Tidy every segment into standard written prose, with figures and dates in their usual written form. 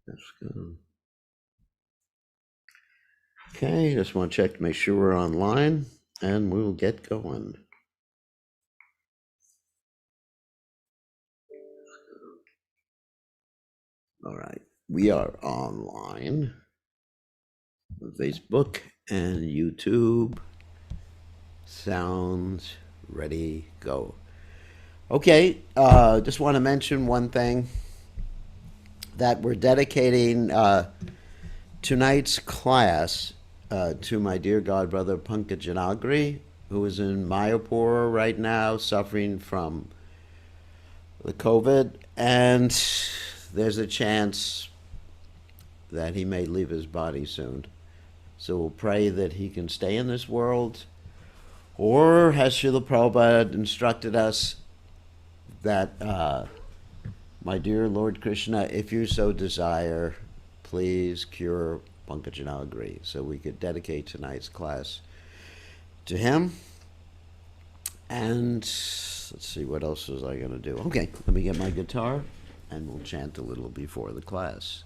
That's good. Okay, just want to check to make sure we're online, and we'll get going. All right, we are online on Facebook and YouTube. Sounds ready, go. Okay, just want to mention one thing that we're dedicating tonight's class to my dear godbrother Pankaj, who is in Mayapur right now, suffering from the COVID, and there's a chance that he may leave his body soon. So we'll pray that he can stay in this world, or as Srila Prabhupada instructed us, that my dear Lord Krishna, if you so desire, please cure Pankaj. So we could dedicate tonight's class to him. And let's see, what else was I going to do? Okay, let me get my guitar, and we'll chant a little before the class.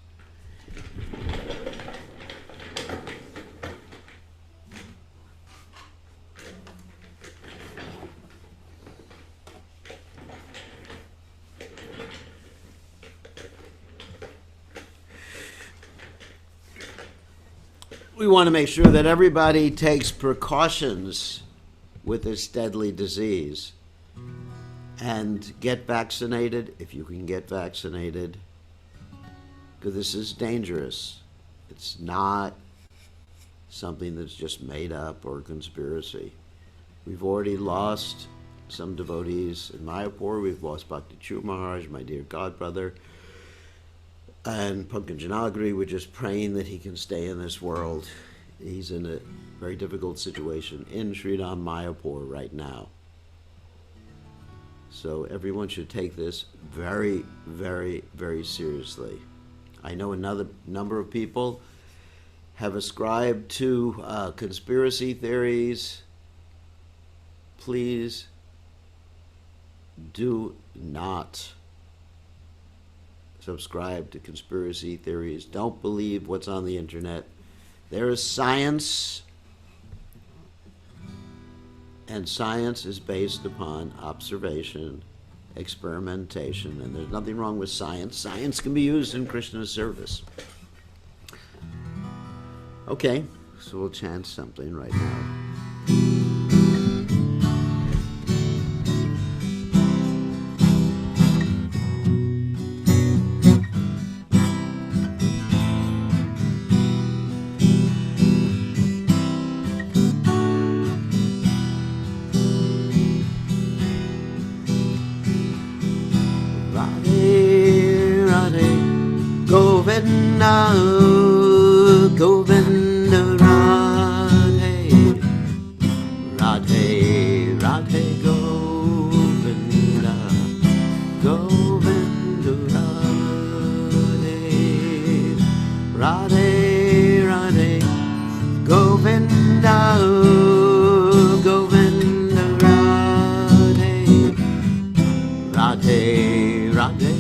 We want to make sure that everybody takes precautions with this deadly disease and get vaccinated if you can get vaccinated, because this is dangerous. It's not something that's just made up or conspiracy. We've already lost some devotees in Mayapur. We've lost Bhakti Chu Maharaj, my dear godbrother, and Pankaj. We're just praying that he can stay in this world. He's in a very difficult situation in Sridham Mayapur right now. So everyone should take this very, very, very seriously. I know another number of people have ascribed to conspiracy theories. Please do not subscribe to conspiracy theories. Don't believe what's on the internet. There is science, and science is based upon observation, experimentation, and there's nothing wrong with science. Science can be used in Krishna's service. Okay, so we'll chant something right now. Govinda, Govinda, Radhe, Radhe, Radhe, Govinda, Govinda, Radhe, Radhe, Radhe, Govinda, Govinda, Radhe, Radhe, Radhe.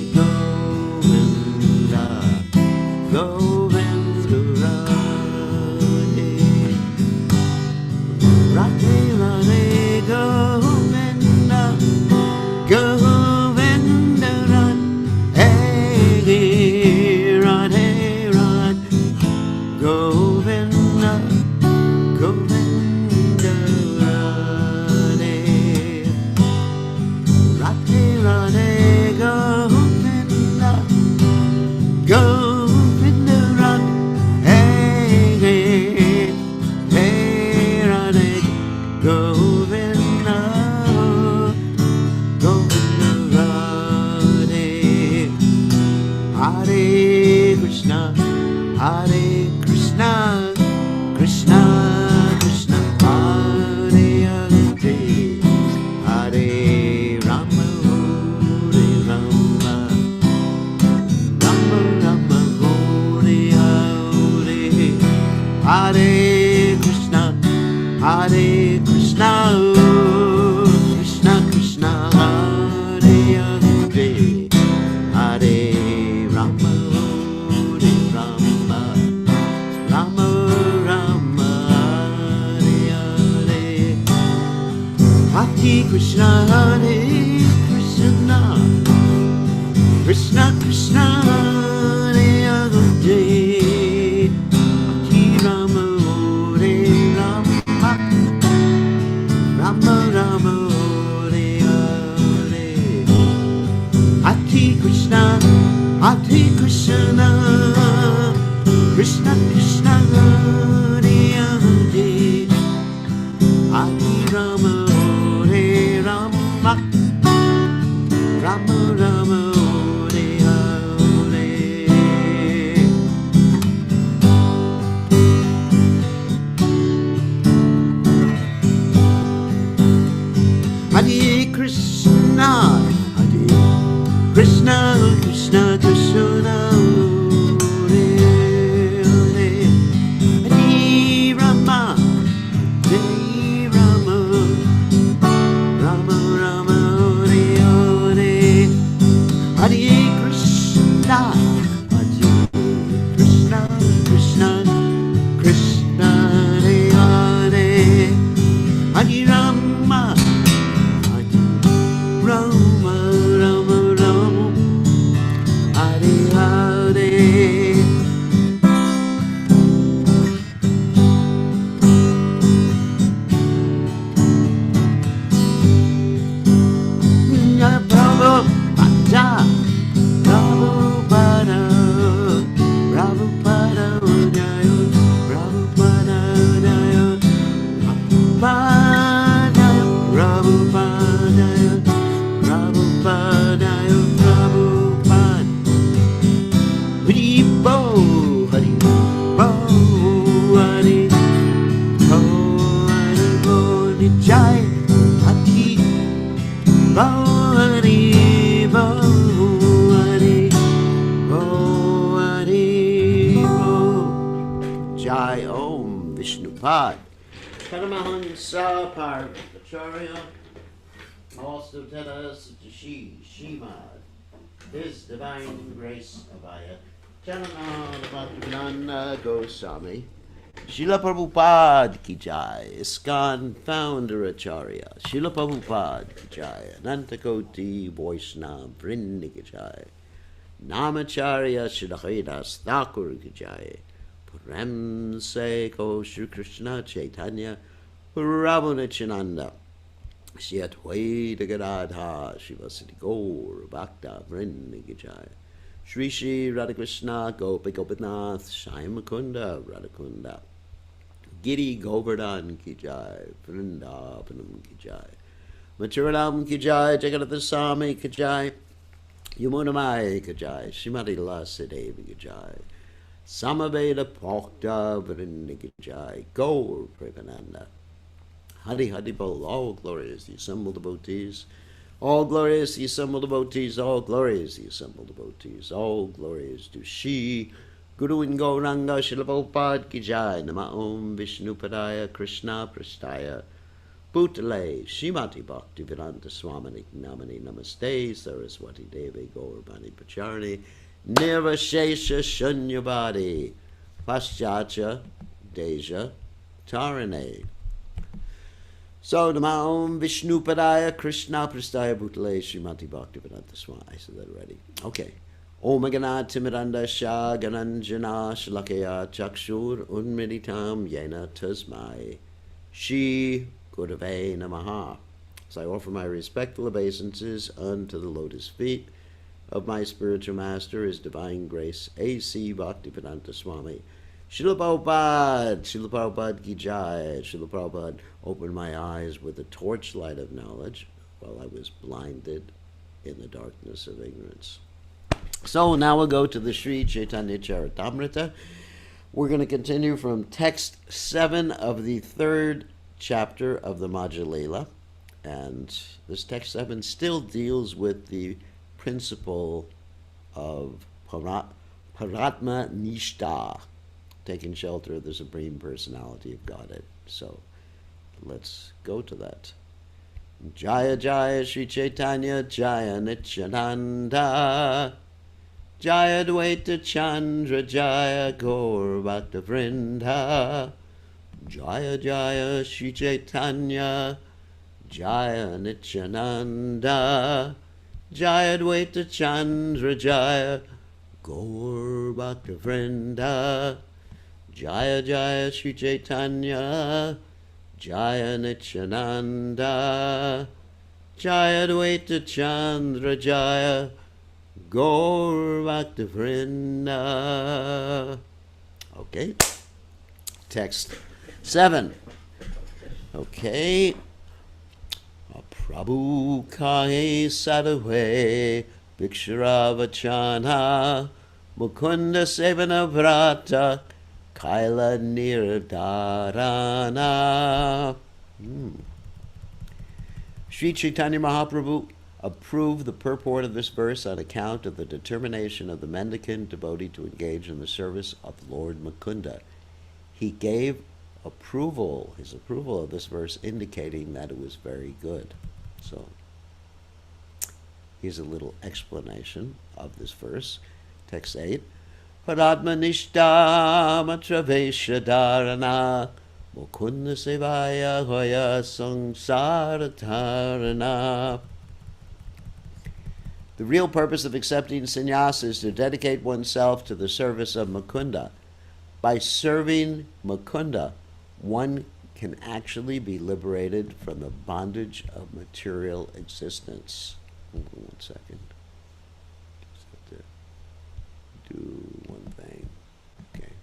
Hare Rama, Hare Krishna, Hare Krishna, Krishna Krishna, Hare Hare, Hare Rama, Hare Rama, Rama Rama, Hare Hare. Hare Krishna, Hare Krishna, Krishna Krishna, Hare Hare, Hare Rama, Hare Rama, Rama Rama, Hare Hare, Hare Krishna, Hare Krishna, Krishna Krishna, Hare Hare, Hare Rama, Hare Rama, Rama Rama, Hare Hare. Prabhupada, Prabhupada, Prabhupada, Jaya, Prabhupada, Jaya, Prabhupada, Prabhupada, Prabhupada, Prabhupada, Haribo, Haribo, Haribo, Haribo, Jai, Hati, Hare Bo, Hare Bo, Hare Bo. Jai Om Vishnupad. Paramahansa Parvacharya also tell us to Shimad, His Divine Grace Abhaya, Charanada Bhaktivedanta Goswami, Srila Prabhupada Ki Jai, ISKCON Founder Acharya, Srila Prabhupada Ki Jai, Anantakoti Vaishnava Vrinda Ki Jai, Namacharya Srila Haridas Thakur Ki Jai, Prem Se Ko Shri Krishna Chaitanya Prabhu Nityananda, Shri Advaita Gadadha Shivasati Gaur Bhakta Vrinda Ki Jai, Shri Shri Radhakrishna Gopi Gopinath Shai Mukunda Radhakunda, Giri Govardhan Ki Jai, Vrindavanam Ki Jai, Mathuram Ki Jai, Jagannatha Swami Ki Jai, Yamunamai Ki Jai, Srimati Lasadevi Ki Jai, Samaveda Bhakta Vrinda Ki Jai, Gaur Premananda, Hari Hari Bol, all glory is the assembled devotees, all glory is the assembled devotees, all glory is the assembled devotees, all glory is to Shri Guru and Gauranga Srila Prabhupada Ki Jai, Nama Om Vishnupadaya Krishna Prasthaya Bhutale Srimati Bhaktivedanta Swami Namani Namaste Saraswati Devi Gauravani Pacharani Nirvashesha Shunyavadi Paschatya Deja Tarane. So, Nama Om Vishnupadaya Krishna Prasthaya Bhutale Srimati Bhaktivedanta Swami. I said that already. Okay. Om Ganat Timiranda Shah Gananjana Shalakaya Chakshur Unmeditam Yena Tasmai Shri Gurave Namaha. So I offer my respectful obeisances unto the lotus feet of my spiritual master, His Divine Grace, A.C. Bhaktivedanta Swami. Srila Prabhupada Ki Jai. Srila Prabhupada opened my eyes with the torchlight of knowledge while I was blinded in the darkness of ignorance. So now we'll go to the Sri Caitanya Caritamrta. We're going to continue from text 7 of the 3rd chapter of the Madhya Lila. And this text 7 still deals with the principle of Paratma Nishta, taking shelter of the Supreme Personality of Godhead. So let's go to that. Jaya Jaya Sri Chaitanya Jaya Nityananda Jaya Dvaita Chandra Jaya Gaur Bhakta Vrinda Jaya Jaya Sri Chaitanya Jaya Nityananda Jaya Dvaita Chandra Jaya Gaur Bhakta Vrinda Jaya Jaya Sri Chaitanya Jaya Nityananda Jaya Dvaita Chandra Jaya Gaur Bhakta Vrinda. Okay. Text 7. Okay. Prabhu Kahe Sadhave Bhiksharavachana Mukunda Sevana Vrata Kaila Nirdharana. Sri Chaitanya Mahaprabhu approved the purport of this verse on account of the determination of the mendicant devotee to engage in the service of Lord Mukunda. He gave his approval of this verse, indicating that it was very good. So here's a little explanation of this verse. Text 8. Paradmanishta matravesha dharana mukunda sevaya hoya sangsara dharana. The real purpose of accepting sannyasa is to dedicate oneself to the service of Mukunda. By serving Mukunda, one can actually be liberated from the bondage of material existence. Hold on 1 second. Just have to do one thing. Okay.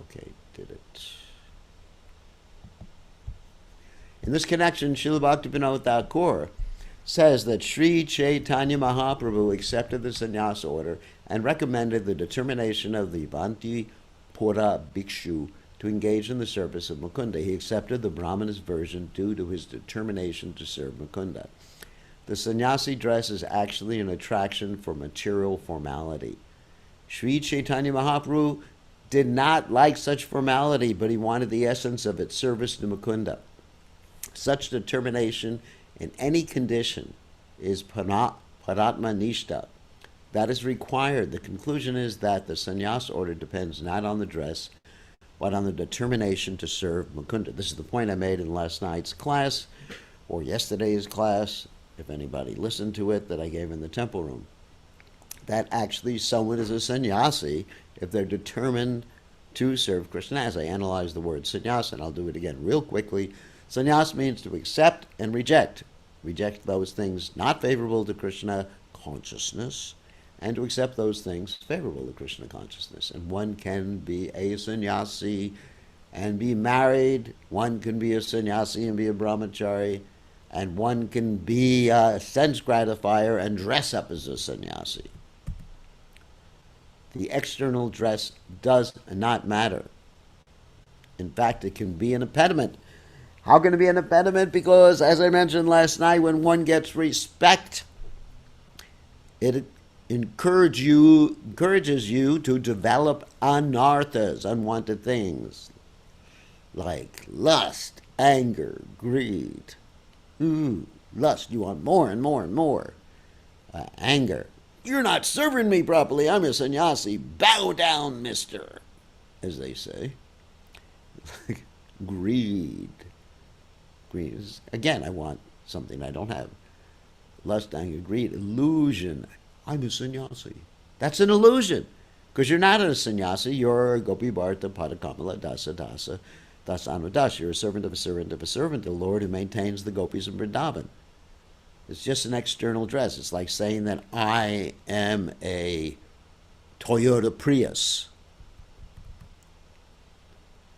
Okay, did it. In this connection, Srila Bhaktivinoda Thakur says that Sri Chaitanya Mahaprabhu accepted the sannyasa order and recommended the determination of the Vanti Pura Bhikshu to engage in the service of Mukunda. He accepted the Brahmana's version due to his determination to serve Mukunda. The sannyasi dress is actually an attraction for material formality. Sri Chaitanya Mahaprabhu did not like such formality, but he wanted the essence of its service to Mukunda. Such determination in any condition is paratma nishta. That is required. The conclusion is that the sannyasa order depends not on the dress, but on the determination to serve Mukunda. This is the point I made in last night's class, or yesterday's class, if anybody listened to it, that I gave in the temple room. That actually someone is a sannyasi if they're determined to serve Krishna. As I analyze the word sannyasa, and I'll do it again real quickly, sannyasa means to accept and reject. Reject those things not favorable to Krishna consciousness, and to accept those things favorable to Krishna consciousness. And one can be a sannyasi and be married, one can be a sannyasi and be a brahmachari, and one can be a sense gratifier and dress up as a sannyasi. The external dress does not matter. In fact, it can be an impediment. How can it be an impediment? Because, as I mentioned last night, when one gets respect, it encourages you to develop anarthas, unwanted things, like lust, anger, greed. Lust, you want more and more and more. Anger, you're not serving me properly, I'm a sannyasi, bow down, mister, as they say. Greed is, again, I want something I don't have. Lust, anger, greed, illusion. I'm a sannyasi. That's an illusion, because you're not a sannyasi. You're Gopi Bharta Padakamala Dasa Dasa Dasanu Das. You're a servant of a servant of a servant, the Lord who maintains the gopis in Vrindavan. It's just an external dress. It's like saying that I am a Toyota Prius,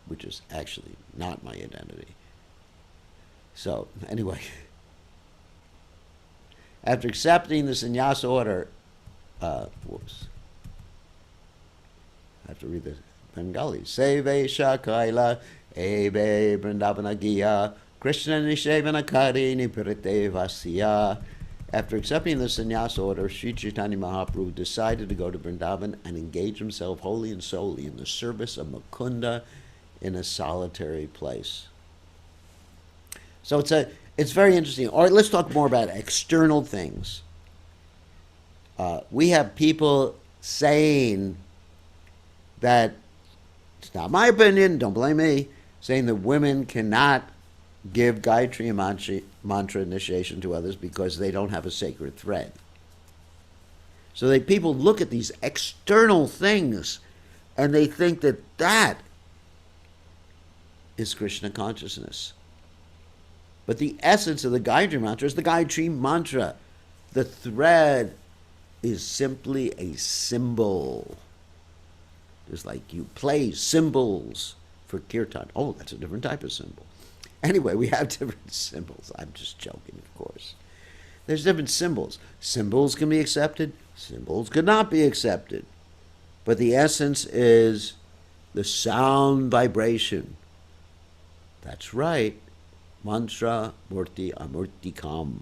which is actually not my identity. So, anyway, after accepting the sannyasa order, I have to read the Bengali. Sevesha Kaila Ebe Vrindavanagiya Krishna Nishevana Kari Nipirite Vasya. After accepting the sannyasa order, Sri Chaitanya Mahaprabhu decided to go to Vrindavan and engage himself wholly and solely in the service of Mukunda in a solitary place. So it's very interesting. All right, let's talk more about external things. We have people saying that, it's not my opinion, don't blame me, saying that women cannot give Gayatri mantra initiation to others because they don't have a sacred thread. So people look at these external things and they think that that is Krishna consciousness. But the essence of the Gayatri mantra is the Gayatri mantra. The thread is simply a symbol. Just like you play cymbals for kirtan. Oh, that's a different type of symbol. Anyway, we have different symbols. I'm just joking, of course. There's different symbols. Symbols can be accepted. Symbols could not be accepted. But the essence is the sound vibration. That's right. Mantra, murti, amurtikam.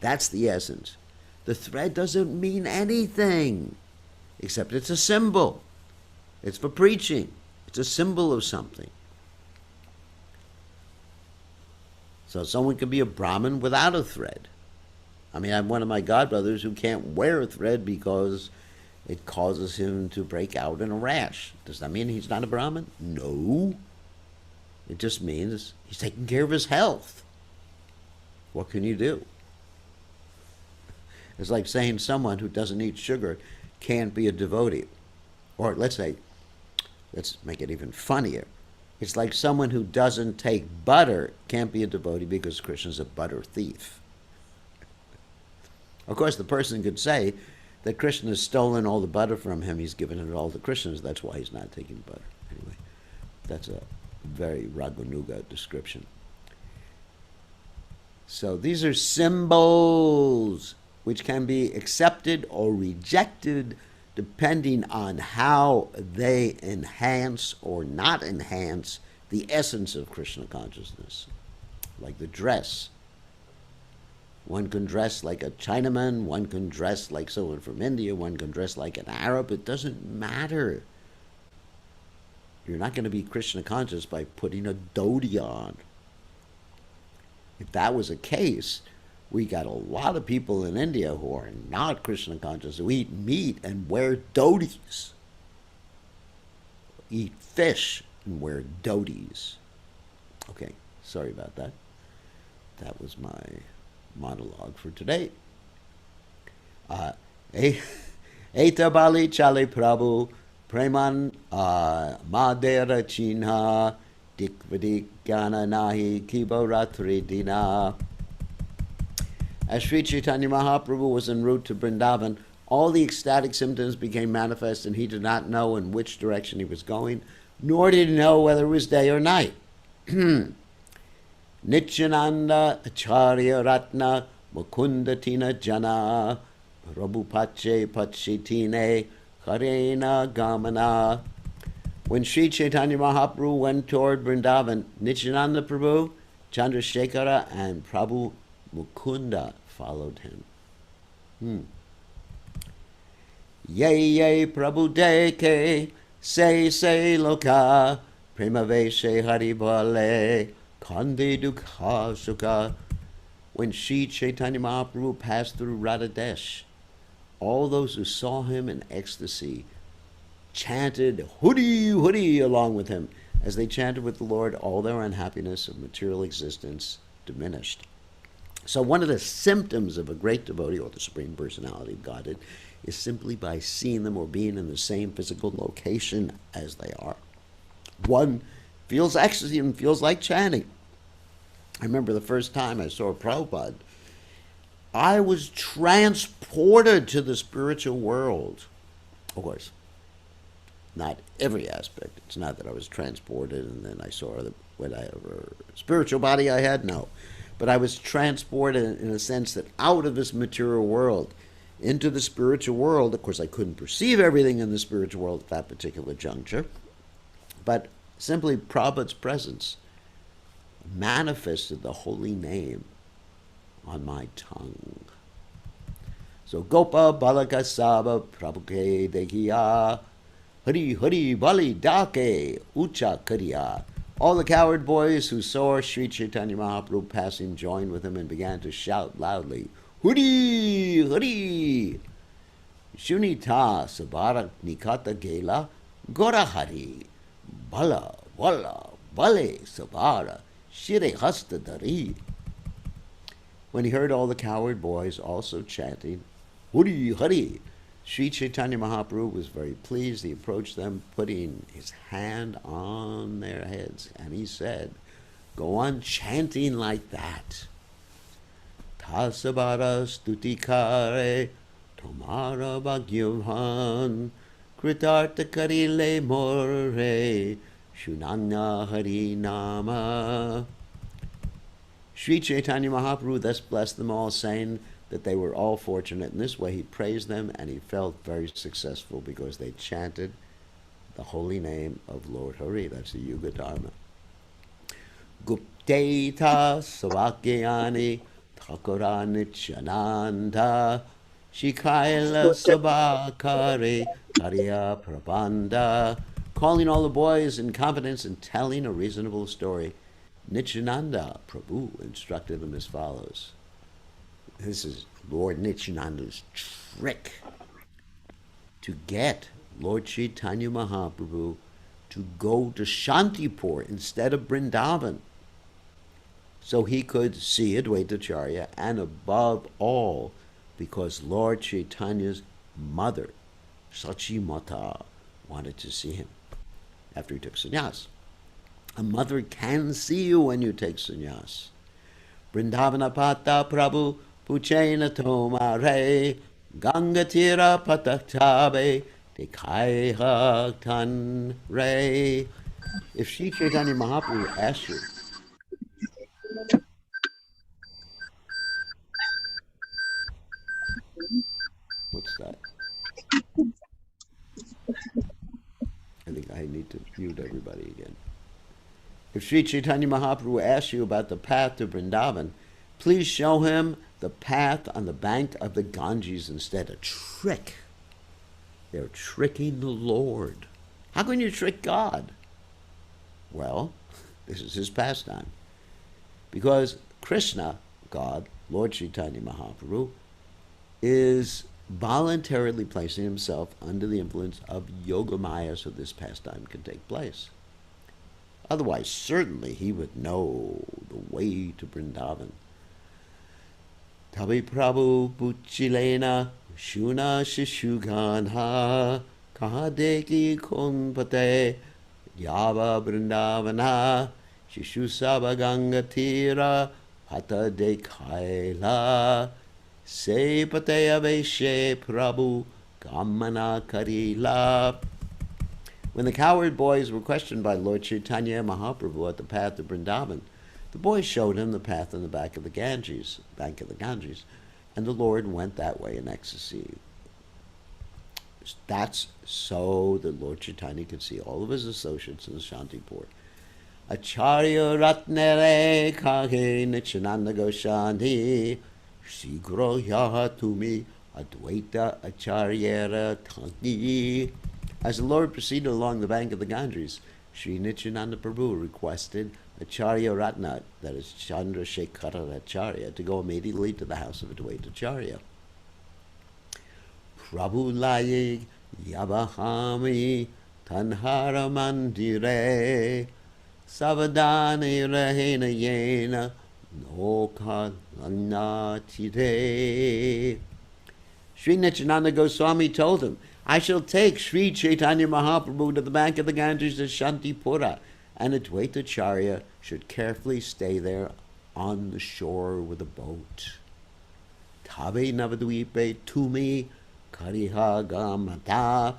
That's the essence. The thread doesn't mean anything, except it's a symbol. It's for preaching. It's a symbol of something. So someone can be a Brahmin without a thread. I mean, I have one of my godbrothers who can't wear a thread because it causes him to break out in a rash. Does that mean he's not a Brahmin? No. It just means he's taking care of his health. What can you do? It's like saying someone who doesn't eat sugar can't be a devotee. Or let's make it even funnier. It's like someone who doesn't take butter can't be a devotee because Krishna's a butter thief. Of course, the person could say that Krishna has stolen all the butter from him. He's given it all to Krishna. That's why he's not taking butter. Anyway, that's a very Raganuga description. So these are symbols which can be accepted or rejected depending on how they enhance or not enhance the essence of Krishna consciousness. Like the dress. One can dress like a Chinaman, one can dress like someone from India, one can dress like an Arab. It doesn't matter. You're not going to be Krishna conscious by putting a dhoti on. If that was a case, we got a lot of people in India who are not Krishna conscious, who eat meat and wear dhotis. Eat fish and wear dhotis. Okay, sorry about that. That was my monologue for today. Eta bali chale prabhu preman madera chinha dikvadik jnana nahi kibaratri dina. As Sri Caitanya Mahaprabhu was en route to Vrindavan, all the ecstatic symptoms became manifest, and he did not know in which direction he was going, nor did he know whether it was day or night. Nityananda Acharya Ratna Mukunda Tina Jana Prabhupache Pachitine Karena Gamana. When Sri Chaitanya Mahaprabhu went toward Vrindavan, Nityananda Prabhu, Chandrasekhara, and Prabhu Mukunda followed him. Ye Prabhu deke say loka premaveshe haribale kande dukha sukha. When Sri Chaitanya Mahaprabhu passed through Radhadesh, all those who saw him in ecstasy chanted Hudi Hudi along with him. As they chanted with the Lord, all their unhappiness of material existence diminished. So one of the symptoms of a great devotee, or the Supreme Personality of Godhead, is simply by seeing them or being in the same physical location as they are. One feels ecstasy and feels like chanting. I remember the first time I saw Prabhupada, I was transported to the spiritual world. Of course, not every aspect. It's not that I was transported and then I saw whatever spiritual body I had, no. But I was transported in a sense that out of this material world into the spiritual world. Of course, I couldn't perceive everything in the spiritual world at that particular juncture, but simply Prabhupada's presence manifested the holy name on my tongue. So Gopa Balaka Saba Prabhuke Dehiya Hari Hari Bali Dake Ucha Kariya. All the coward boys who saw Sri Chaitanya Mahaprabhu passing joined with him and began to shout loudly, Huri! Huri! Shunita Sabarak Nikata Gela Gorahari Bala Walla Bale Sabara Shire Hasta Dari. When he heard all the coward boys also chanting, Huri! Huri! Sri Chaitanya Mahaprabhu was very pleased. He approached them, putting his hand on their heads, and he said, go on chanting like that. Tasabara stutikare tomara bhagyavhan kritarta karile more shunanya hari nama. Sri Chaitanya Mahaprabhu thus blessed them all, saying that they were all fortunate. In this way he praised them, and he felt very successful because they chanted the holy name of Lord Hari. That's the Yuga Dharma. Gupteta Savakyani Thakura Nityananda Shikaila Sabakare Karya Prabanda. Calling all the boys in confidence and telling a reasonable story, Nityananda Prabhu instructed them as follows. This is Lord Nityananda's trick to get Lord Chaitanya Mahaprabhu to go to Shantipur instead of Vrindavan, so he could see Advaitacharya, and above all, because Lord Chaitanya's mother, Sachi Mata, wanted to see him after he took sannyas. A mother can see you when you take sannyas. Vrindavana Pata Prabhu Puchena Tomare Gangatira Pataktabe Dekai Tan Re. If Sri Chaitanya Mahaprabhu asks you, what's that? I think I need to mute everybody again. If Sri Chaitanya Mahaprabhu asks you about the path to Vrindavan, please show him the path on the bank of the Ganges instead. A trick. They're tricking the Lord. How can you trick God? Well, this is his pastime. Because Krishna, God, Lord Chaitanya Mahaprabhu, is voluntarily placing himself under the influence of Yogamaya so this pastime can take place. Otherwise, certainly he would know the way to Vrindavan. Tabi Prabhu Puchilena Shuna Shishugana Kahadeki Kunpate Yava Vrindavana Shishu Sabagangatira Pata de Kaila Se Pateya Veshe Prabhu Gamana Karila. When the cowherd boys were questioned by Lord Chaitanya Mahaprabhu at the path to Vrindavan, the boys showed him the path on the bank of the Ganges, and the Lord went that way in ecstasy. That's so that Lord Chaitanya could see all of his associates in Shantipur. Acharya Ratnere Kage Nityananda Goswami Sigro Yahatumi Advaita Acharyera Tangi. As the Lord proceeded along the bank of the Ganges, Sri Nityananda Prabhu requested Acharya Ratna, that is Chandrasekhara Acharya, to go immediately to the house of Advaitacharya. Prabhu Layig Yabahami Tanhara Mandire Savadani Rahena Yena Noka Lanatire. Sri Nityananda Goswami told him, I shall take Sri Chaitanya Mahaprabhu to the bank of the Ganges to Shantipura, and Advaitacharya should carefully stay there on the shore with a boat. Tabe Navadvipe Tumi Kariha Gamata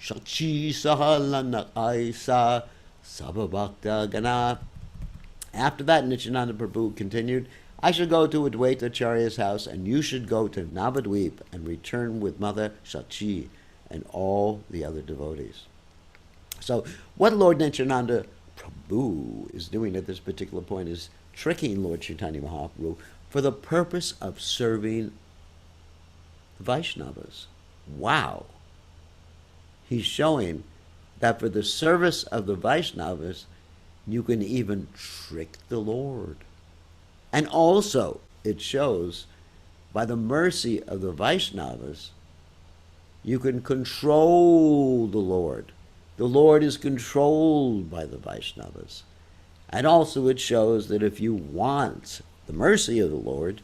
Shachi Sahalana Aisa Sababhakta Gana. After that, Nityananda Prabhu continued, I shall go to Advaitacharya's house, and you should go to Navadvip and return with Mother Shachi and all the other devotees. So what Lord Nityananda Prabhu is doing at this particular point is tricking Lord Chaitanya Mahaprabhu for the purpose of serving the Vaishnavas. Wow! He's showing that for the service of the Vaishnavas, you can even trick the Lord. And also, it shows, by the mercy of the Vaishnavas, you can control the Lord. The Lord is controlled by the Vaishnavas. And also it shows that if you want the mercy of the Lord,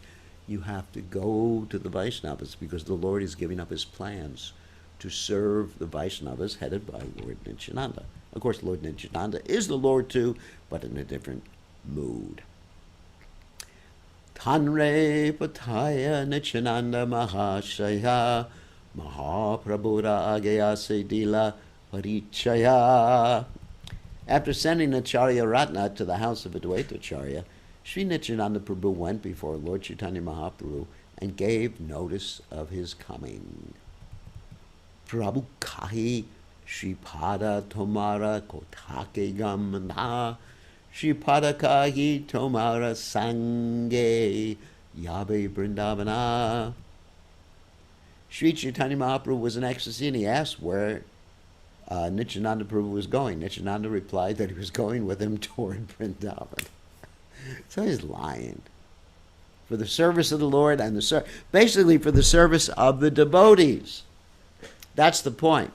you have to go to the Vaishnavas, because the Lord is giving up his plans to serve the Vaishnavas headed by Lord Nityananda. Of course, Lord Nityananda is the Lord too, but in a different mood. Tanre Pataya Nityananda Mahashaya Mahaprabhura Agayase Dila Parichaya. After sending Acharya Ratna to the house of Advaita Acharya, Sri Nityananda Prabhu went before Lord Chaitanya Mahaprabhu and gave notice of his coming. Prabhu kahi Shripada Tomara Kotake Gamana Shripada kahi Tomara Sange Yabe Vrindavana. Sri Chaitanya Mahaprabhu was in ecstasy and he asked where Nityananda Prabhu was going. Nityananda replied that he was going with him toward Vrindavan. So he's lying. For the service of the Lord and basically for the service of the devotees. That's the point.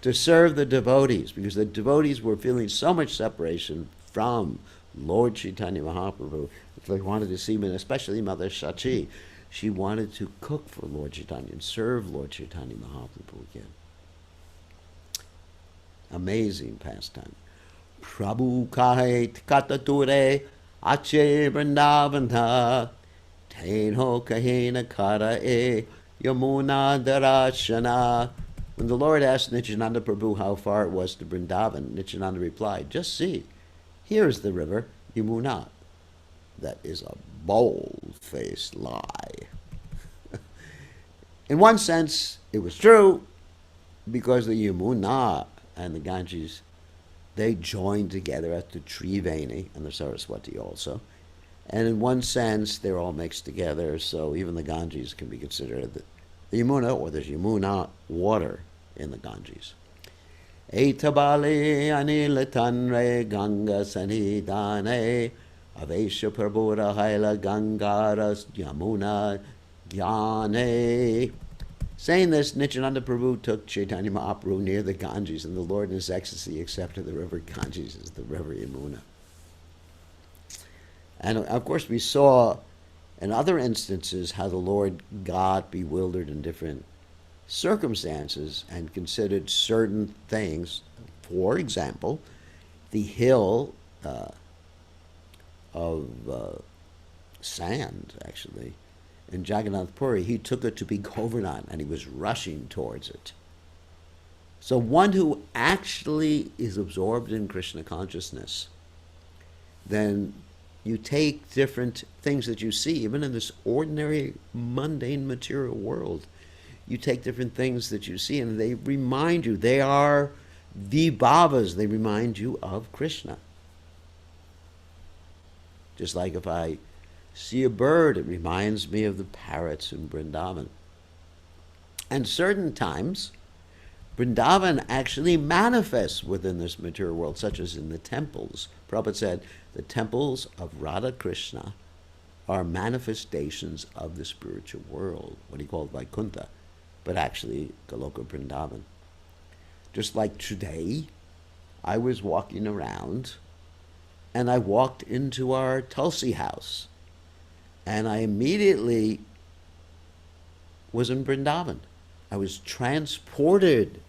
To serve the devotees, because the devotees were feeling so much separation from Lord Chaitanya Mahaprabhu. They wanted to see him, and especially Mother Shachi. She wanted to cook for Lord Chaitanya and serve Lord Chaitanya Mahaprabhu again. Amazing pastime. Prabhu kahit katature ache vrindavana tenho kahena kara e yamuna darashana. When the Lord asked Nityananda Prabhu how far it was to Vrindavan, Nityananda replied, just see, here is the river Yamuna. That is a bold-faced lie. In one sense, it was true, because the Yamuna and the Ganges, they joined together at the Triveni and the Saraswati also. And in one sense, they're all mixed together, so even the Ganges can be considered the Yamuna, or there's Yamuna water in the Ganges. Etabali anilatanre ganga sanidane avesha prabhura haila gangaras yamuna jnane. Saying this, Nityananda Prabhu took Chaitanya Mahaprabhu near the Ganges, and the Lord in his ecstasy accepted the river Ganges as the river Yamuna. And of course we saw in other instances how the Lord got bewildered in different circumstances and considered certain things. For example, the hill of sand, actually, in Jagannath Puri, he took it to be Govardhan and he was rushing towards it. So one who actually is absorbed in Krishna consciousness, then you take different things that you see, even in this ordinary, mundane, material world, you take different things that you see and they remind you, they are vibhavas, they remind you of Krishna. Just like if I see a bird, it reminds me of the parrots in Vrindavan. And certain times, Vrindavan actually manifests within this material world, such as in the temples. Prabhupada said, the temples of Radha Krishna are manifestations of the spiritual world, what he called Vaikuntha, but actually Goloka Vrindavan. Just like today, I was walking around and I walked into our Tulsi house and I immediately was in Vrindavan. I was transported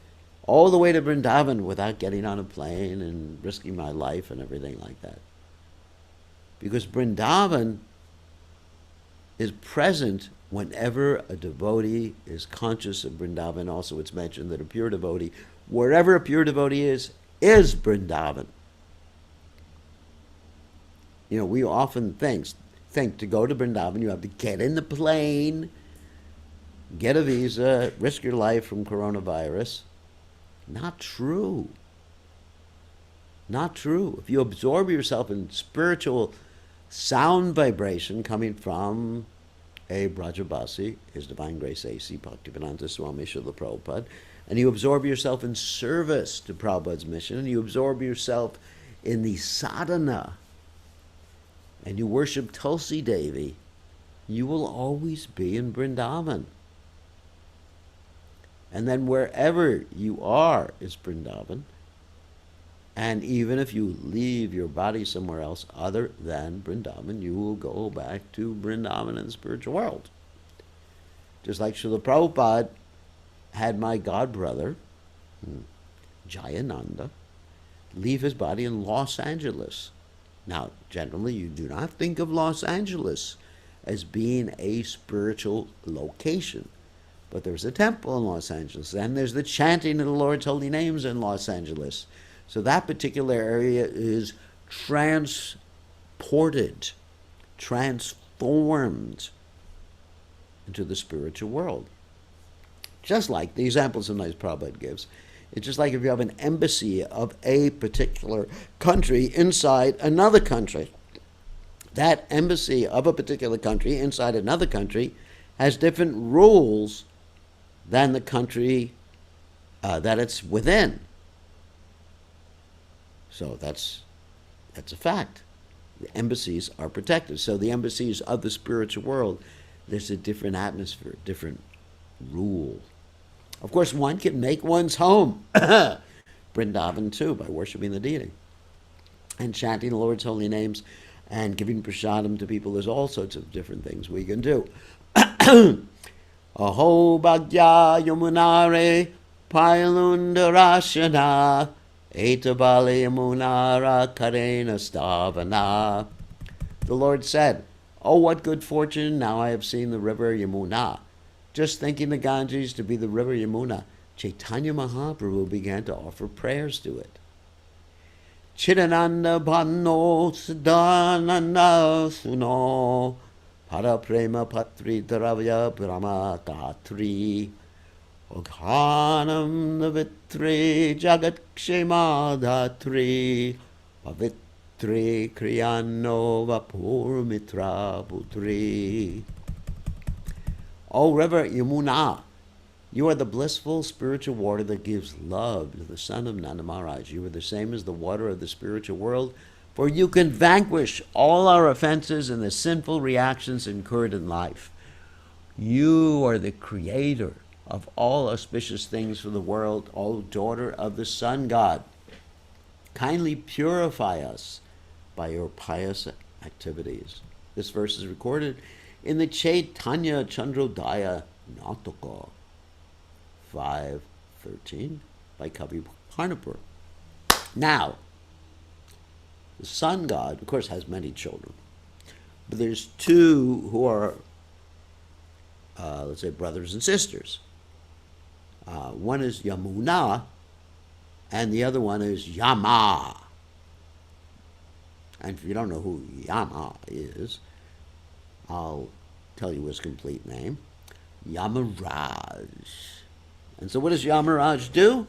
all the way to Vrindavan without getting on a plane and risking my life and everything like that. Because Vrindavan is present whenever a devotee is conscious of Vrindavan. Also, it's mentioned that a pure devotee, wherever a pure devotee is Vrindavan. You know, we often think to go to Vrindavan, you have to get in the plane, get a visa, risk your life from coronavirus. Not true. Not true. If you absorb yourself in spiritual sound vibration coming from a Brajabasi, His Divine Grace A.C. Bhaktivedanta Swami Srila Prabhupada, and you absorb yourself in service to Prabhupada's mission, and you absorb yourself in the sadhana, and you worship Tulsi Devi, you will always be in Vrindavan. And then wherever you are is Vrindavan. And even if you leave your body somewhere else other than Vrindavan, you will go back to Vrindavan in the spiritual world. Just like Srila Prabhupada had my godbrother, Jayananda, leave his body in Los Angeles. Now, generally, you do not think of Los Angeles as being a spiritual location. But there's a temple in Los Angeles, and there's the chanting of the Lord's holy names in Los Angeles. So that particular area is transported, transformed into the spiritual world. Just like the example sometimes Prabhupada gives. It's just like if you have an embassy of a particular country inside another country. That embassy of a particular country inside another country has different rules than the country that it's within. So that's a fact. The embassies are protected. So the embassies of the spiritual world, there's a different atmosphere, different rule. Of course, one can make one's home Vrindavan too by worshiping the deity and chanting the Lord's holy names and giving prasadam to people. There's all sorts of different things we can do. Aho bhagya yamunare pailundarashana etabali yamunara karena stavana. The Lord said, "Oh, what good fortune! Now I have seen the river Yamuna." Just thinking the Ganges to be the river Yamuna, Caitanya Mahaprabhu began to offer prayers to it. Chidananda Bhanno Siddhananda Suno Paraprema Patri Dravya Brahma Katri Oghanam Navitri Jagat Kshema Dhatri Pavitri Kriyano Vapur Mitra Putri. O river Yamuna, you are the blissful spiritual water that gives love to the son of Nanda Maharaj. You are the same as the water of the spiritual world, for you can vanquish all our offenses and the sinful reactions incurred in life. You are the creator of all auspicious things for the world, O daughter of the sun god. Kindly purify us by your pious activities. This verse is recorded in the Caitanya Chandrodaya Nataka 5:13 by Kavi Karnapur. Now, the sun god, of course, has many children, but there's two who are, let's say, brothers and sisters. One is Yamuna, and the other one is Yama. And if you don't know who Yama is, I'll tell you his complete name. Yamaraj. And so what does Yamaraj do?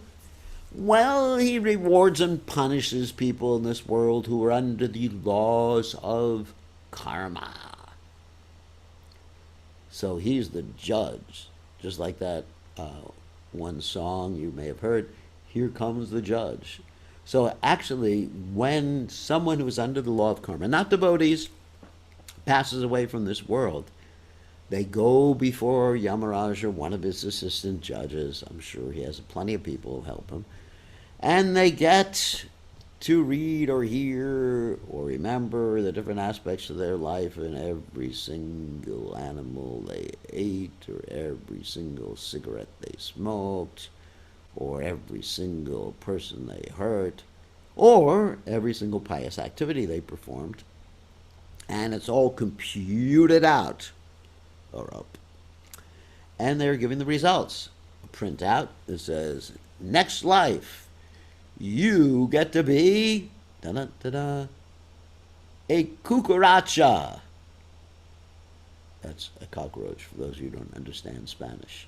Well, he rewards and punishes people in this world who are under the laws of karma. So he's the judge. Just like that one song you may have heard, "Here Comes the Judge." So actually, when someone who is under the law of karma, not devotees, passes away from this world, they go before Yamaraj or one of his assistant judges. I'm sure he has plenty of people who help him. And they get to read or hear or remember the different aspects of their life and every single animal they ate or every single cigarette they smoked or every single person they hurt or every single pious activity they performed. And it's all computed out or up. And they're giving the results. A printout that says, next life, you get to be a cucaracha. That's a cockroach for those of you who don't understand Spanish.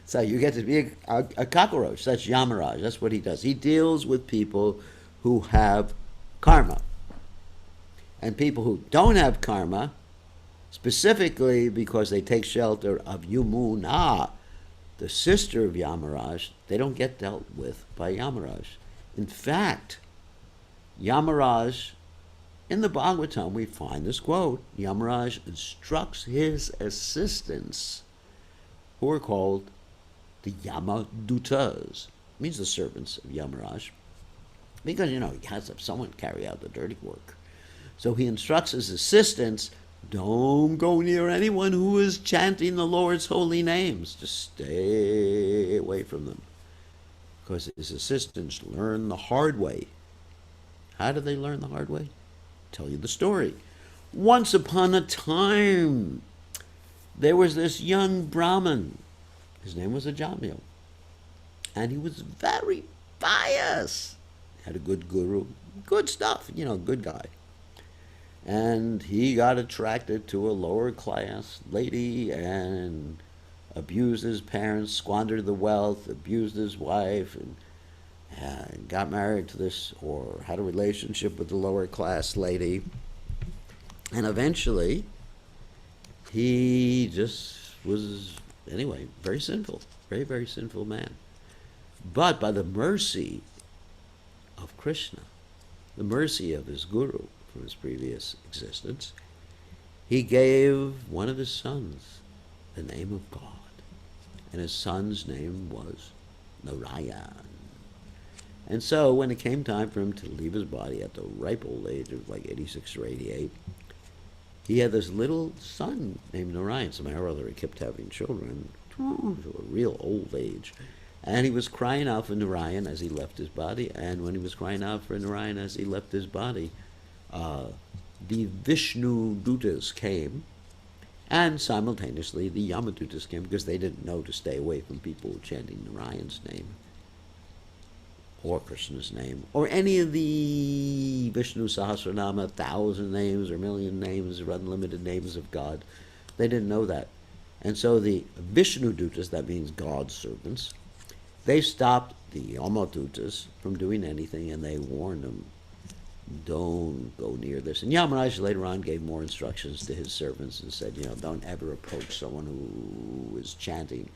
So you get to be a cockroach. That's Yamaraj. That's what he does. He deals with people who have karma. And people who don't have karma, specifically because they take shelter of Yamuna, the sister of Yamaraj, they don't get dealt with by Yamaraj. In fact, Yamaraj, in the Bhagavatam, we find this quote, Yamaraj instructs his assistants, who are called the Yamadutas, means the servants of Yamaraj, because, he has to have someone carry out the dirty work. So he instructs his assistants, don't go near anyone who is chanting the Lord's holy names. Just stay away from them. Because his assistants learn the hard way How did they learn the hard way? Tell you the story. Once upon a time, there was this young Brahmin. His name was Ajamil. And he was very pious. Had a good guru. Good stuff, good guy. And he got attracted to a lower class lady and abused his parents, squandered the wealth, abused his wife, and got married to this, or had a relationship with the lower class lady. And eventually, he just was, anyway, very sinful, very, very sinful man. But by the mercy of Krishna, the mercy of his guru from his previous existence, he gave one of his sons the name of God. And his son's name was Narayan. And so when it came time for him to leave his body at the ripe old age of like 86 or 88, he had this little son named Narayan. Somehow or other he kept having children to a real old age. And he was crying out for Narayan as he left his body. And when he was crying out for Narayan as he left his body, the Vishnu Dutas came, and simultaneously the Yamadutas came, because they didn't know to stay away from people chanting Narayan's name, or Krishna's name, or any of the Vishnu Sahasranama, 1,000 names or million names or unlimited names of God. They didn't know that. And so the Vishnu Dutas, that means God's servants, they stopped the Yamadutas from doing anything, and they warned them, don't go near this. And Yamaraj later on gave more instructions to his servants and said, don't ever approach someone who is chanting,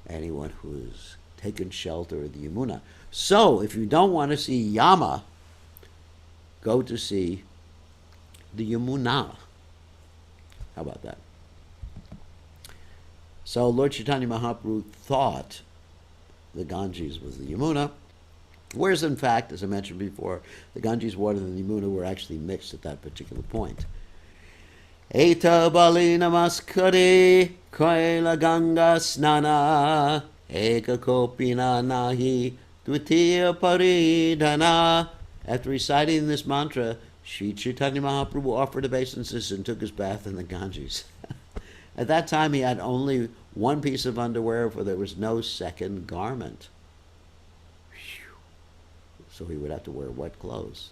anyone who is taken shelter of the Yamuna. So, if you don't want to see Yama, go to see the Yamuna. How about that? So, Lord Chaitanya Mahaprabhu thought the Ganges was the Yamuna, whereas in fact, as I mentioned before, the Ganges water and the Yamuna were actually mixed at that particular point. Eta bali namaskari koila ganga snana eka kopina nahi dvitiya paridhana. After reciting this mantra, Sri Chaitanya Mahaprabhu offered obeisances and took his bath in the Ganges. At that time, he had only one piece of underwear, for there was no second garment. So he would have to wear wet clothes.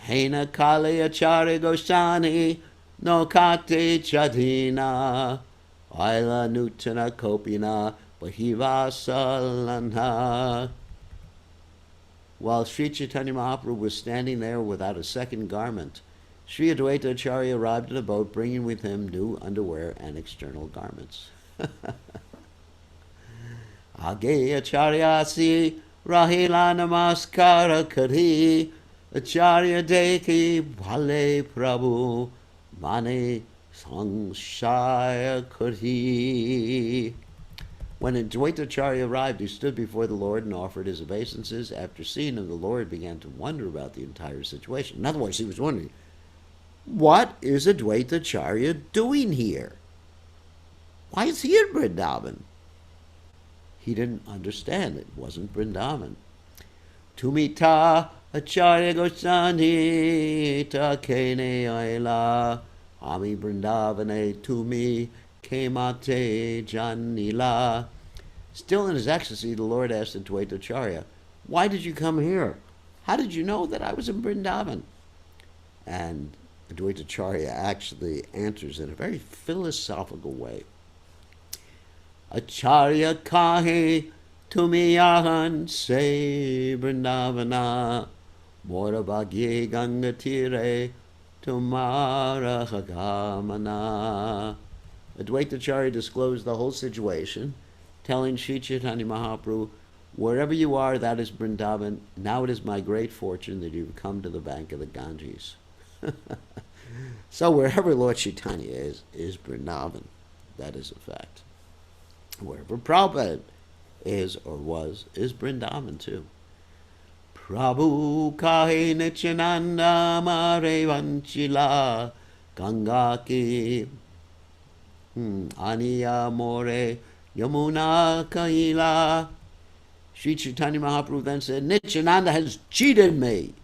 Hena kali achari goshani no kate chadina aila nutana kopina bahivasalana. While Sri Chaitanya Mahaprabhu was standing there without a second garment, Sri Advaita Acharya arrived in a boat, bringing with him new underwear and external garments. Age Acharyasi Rahila Namaskara Kari Acharya Deki Bhale Prabhu Mane Sangshaya Kari. When Advaita Acharya arrived, he stood before the Lord and offered his obeisances. After seeing him, the Lord began to wonder about the entire situation. In other words, he was wondering, what is Advaita Acharya doing here? Why is he in Vrindavan? He didn't understand. It wasn't Vrindavan. Tumita Acharya Goswami ta kene aila ami Vrindavane tumi kemate janila. Still in his ecstasy, the Lord asked Advaita Acharya, why did you come here? How did you know that I was in Vrindavan? And Advaita Acharya actually answers in a very philosophical way. Acharya kahe tumi yahan se Vrindavana mora bhagye ganga tire tumara hagamana. Advaita Acharya disclosed the whole situation, telling Sri Chaitanya Mahaprabhu, wherever you are, that is Vrindavan. Now it is my great fortune that you've come to the bank of the Ganges. So wherever Lord Chaitanya is Vrindavan. That is a fact. Wherever Prabhupada is or was, is Vrindavan too. Prabhu kahe Nityananda mare vanchila Ganga ki Aniya more Yamuna kaila. Sri Chaitanya Mahaprabhu then said, Nityananda has cheated me.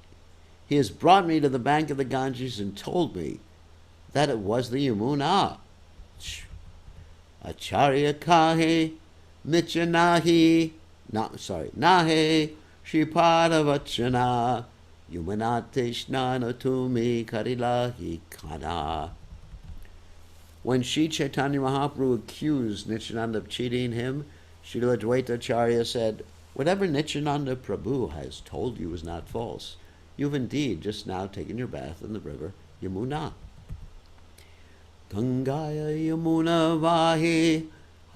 He has brought me to the bank of the Ganges and told me that it was the Yamuna. Acharya kahe michanahi, nahe Shripara vachana Yumanate snana tumi karilahi kana. When Sri Chaitanya Mahaprabhu accused Nityananda of cheating him, Srila Advaita Acharya said, whatever Nityananda Prabhu has told you is not false. You've indeed just now taken your bath in the river Yamuna. Gangaya Yamuna Vahi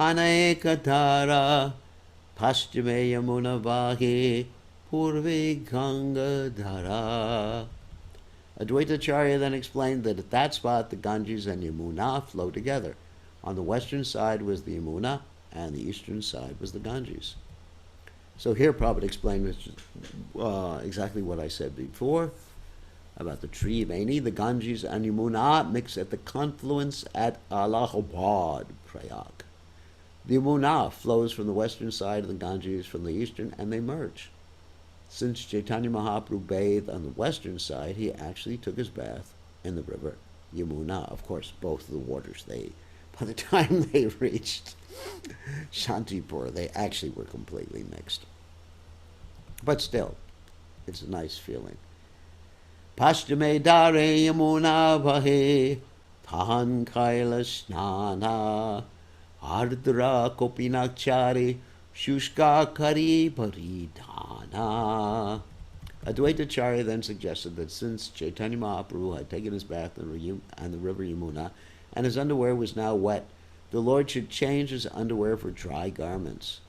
Hanekatara Paschime Yamuna Vahi Purvi Ganga Dhara. Advaita Acharya then explained that at that spot the Ganges and Yamuna flow together. On the western side was the Yamuna, and the eastern side was the Ganges. So here Prabhupada explained exactly what I said before about the Triveni. The Ganges and Yamuna mix at the confluence at Allahabad, Prayag. The Yamuna flows from the western side of the Ganges from the eastern, and they merge. Since Chaitanya Mahaprabhu bathed on the western side, he actually took his bath in the river Yamuna. Of course, both of the waters, by the time they reached Shantipur, they actually were completely mixed. But still, it's a nice feeling. Pashtame dare Yamuna vahe tahan kaila snana ardra kopinakchari shushka kari paridhana. Advaita Acharya then suggested that since Chaitanya Mahaprabhu had taken his bath on the river Yamuna and his underwear was now wet, the Lord should change his underwear for dry garments.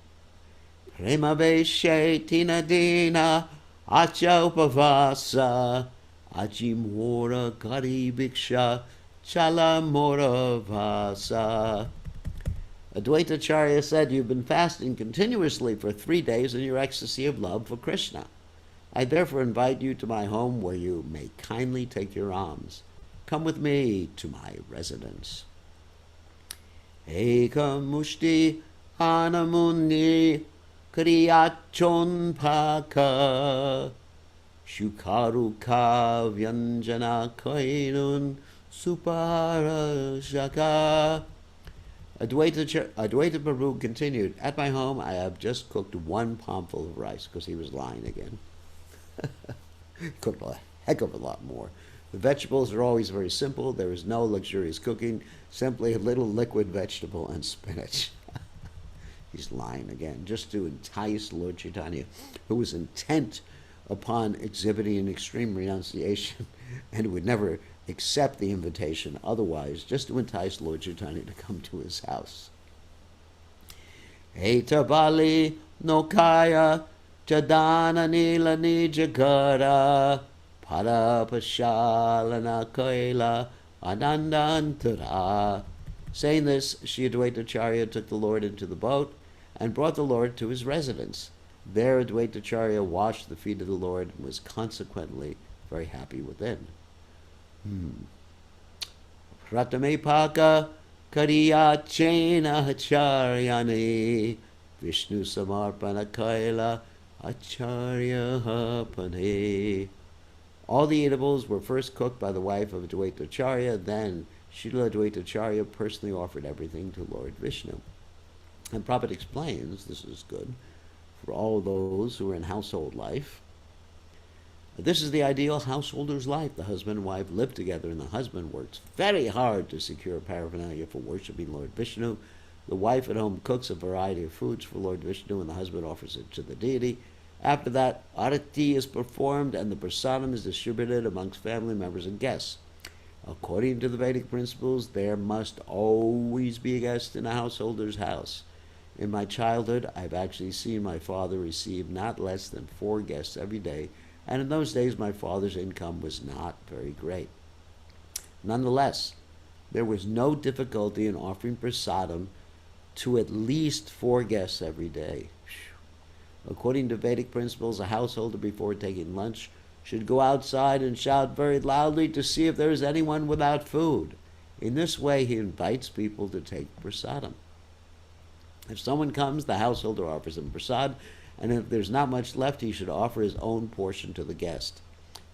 Prema veshe tina dina acha upavasa ajimora kari bhiksha chala mora vasa. Advaita Acharya said, you've been fasting continuously for 3 days in your ecstasy of love for Krishna. I therefore invite you to my home where you may kindly take your alms. Come with me to my residence. Eka mushti anamuni kriyachon paka shukaruka vyanjana kainun supara shaka. Advaita Prabhu continued, at my home I have just cooked 1 palmful of rice, because he was lying again. Cooked a heck of a lot more. The vegetables are always very simple. There is no luxurious cooking, simply a little liquid vegetable and spinach. He's lying again, just to entice Lord Chaitanya, who was intent upon exhibiting an extreme renunciation and would never accept the invitation otherwise, just to entice Lord Chaitanya to come to his house. Etabali nokaya chadana nila nijagara parapashalana kaila anandantara. Saying this, Sri Advaita Acharya took the Lord into the boat and brought the Lord to his residence. There Advaita Acharya washed the feet of the Lord and was consequently very happy within. Pratame paka kariya chena acharyani Vishnu samarpana kaila acharya pane. All the eatables were first cooked by the wife of Advaita Acharya, then Srila Advaita Acharya personally offered everything to Lord Vishnu. And Prabhupada explains, this is good, for all those who are in household life, this is the ideal householder's life. The husband and wife live together, and the husband works very hard to secure paraphernalia for worshipping Lord Vishnu. The wife at home cooks a variety of foods for Lord Vishnu, and the husband offers it to the deity. After that, arati is performed, and the prasadam is distributed amongst family members and guests. According to the Vedic principles, there must always be a guest in a householder's house. In my childhood, I've actually seen my father receive not less than 4 guests every day, and in those days my father's income was not very great. Nonetheless, there was no difficulty in offering prasadam to at least 4 guests every day. According to Vedic principles, a householder before taking lunch should go outside and shout very loudly to see if there is anyone without food. In this way, he invites people to take prasadam. If someone comes, the householder offers them prasad, and if there's not much left, he should offer his own portion to the guest.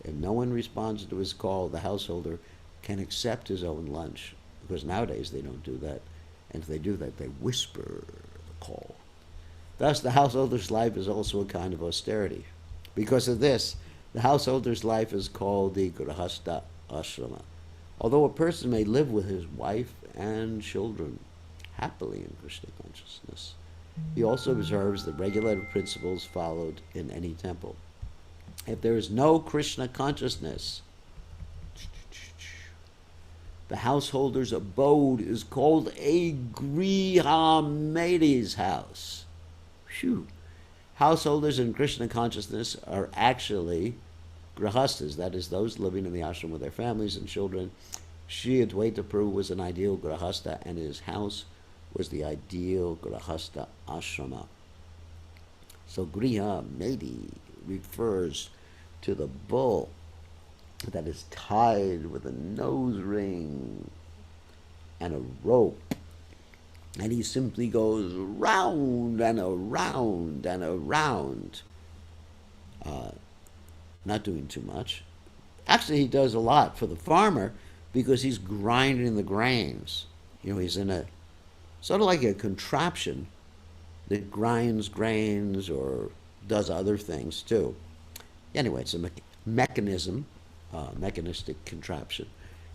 If no one responds to his call, the householder can accept his own lunch, because nowadays they don't do that. And if they do that, they whisper the call. Thus, the householder's life is also a kind of austerity. Because of this, the householder's life is called the grahasta ashrama. Although a person may live with his wife and children happily in Krishna consciousness, he also observes the regulative principles followed in any temple. If there is no Krishna consciousness, the householder's abode is called a griha maid's house. Phew. Householders in Krishna consciousness are actually grahastas, that is, those living in the ashram with their families and children. Shri Advaita Prabhu was an ideal grahasta, and his house was the ideal grahasta ashrama. So griha maidi refers to the bull that is tied with a nose ring and a rope, and he simply goes round and around and around, not doing too much. Actually, he does a lot for the farmer because he's grinding the grains. He's in a sort of like a contraption that grinds grains or does other things too. Anyway, it's a mechanism, mechanistic contraption,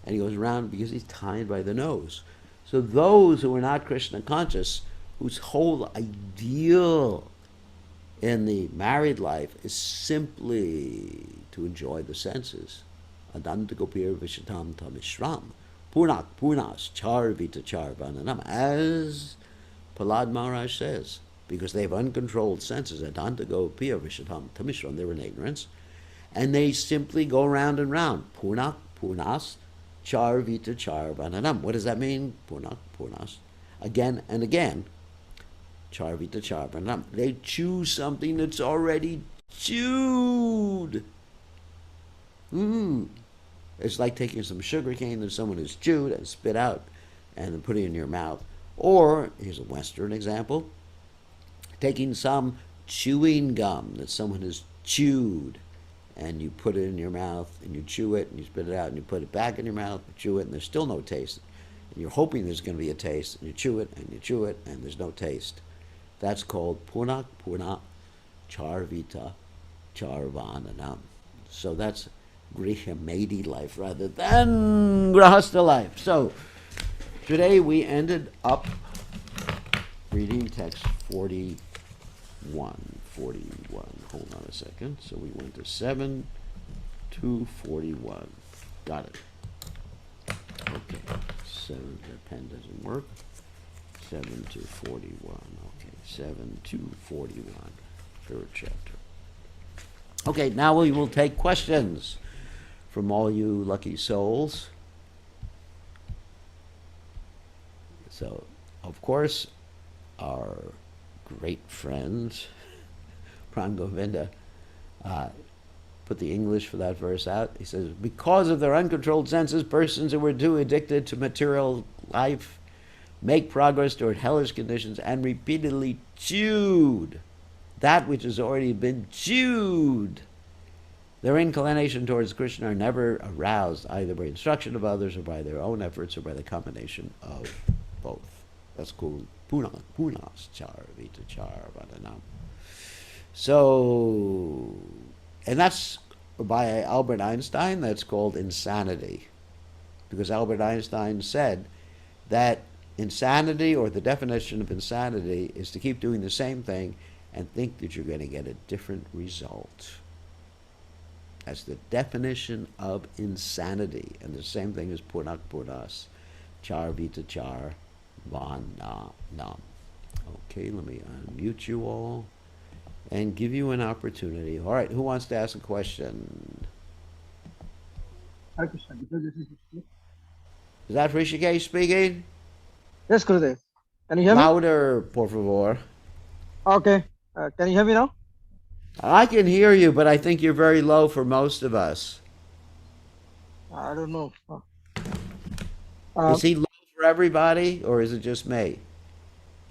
and he goes around because he's tied by the nose. So those who are not Krishna conscious, whose whole ideal in the married life is simply to enjoy the senses, adanta gopir vishatam tamishram, punak punas char vita char vananam, as Prahlad Maharaj says, because they have uncontrolled senses, adanta gopir vishatam tamishram, they're in ignorance, and they simply go round and round, punak punas char vita char vananam. What does that mean? Punak punas, again and again. Char vita char vananam. They chew something that's already chewed. It's like taking some sugar cane that someone has chewed and spit out and then putting it in your mouth. Or, here's a Western example, taking some chewing gum that someone has chewed, and you put it in your mouth, and you chew it, and you spit it out, and you put it back in your mouth, and chew it, and there's still no taste. And you're hoping there's going to be a taste, and you chew it, and there's no taste. That's called punak puna charvita charvananam. So that's grihamedi life rather than grahasta life. So today we ended up reading text 41. Hold on a second. So we went to 7 to 41. Got it. Okay. 7, the pen doesn't work. 7 to 41. Okay. 7 to 41. Third chapter. Okay, now we will take questions from all you lucky souls. So, of course, our great friend, Pran Govinda, put the English for that verse out. He says, because of their uncontrolled senses, persons who are too addicted to material life make progress toward hellish conditions and repeatedly chewed that which has already been chewed. Their inclination towards Krishna are never aroused either by instruction of others or by their own efforts or by the combination of both. That's called punas char vita char vadanam. So, and that's by Albert Einstein, that's called insanity. Because Albert Einstein said that insanity, or the definition of insanity, is to keep doing the same thing and think that you're going to get a different result. That's the definition of insanity. And the same thing as punak punas, char vita char vananam. Okay, let me unmute you all and give you an opportunity. All right, who wants to ask a question? Hare Krishna. Is that Rishikesh speaking? Yes, Gurudev. Can you hear me? Louder, por favor. Okay. Can you hear me now? I can hear you, but I think you're very low for most of us. I don't know. Is he low for everybody, or is it just me?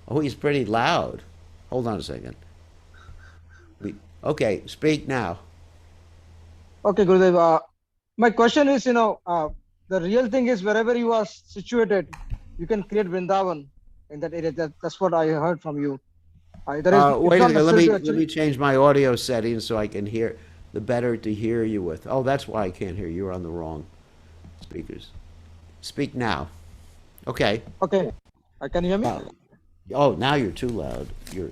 Oh, he's pretty loud. Hold on a second. Okay, speak now. Okay, Gurudev. My question is, the real thing is wherever you are situated, you can create Vrindavan in that area. That's what I heard from you. It's Wait a not second. Let necessary to me let actually. me change my audio settings so I can hear the better to hear you with. Oh, that's why I can't hear you. You're on the wrong speakers. Speak now. Okay. Okay, can you hear me? Uh, oh, now you're too loud. You're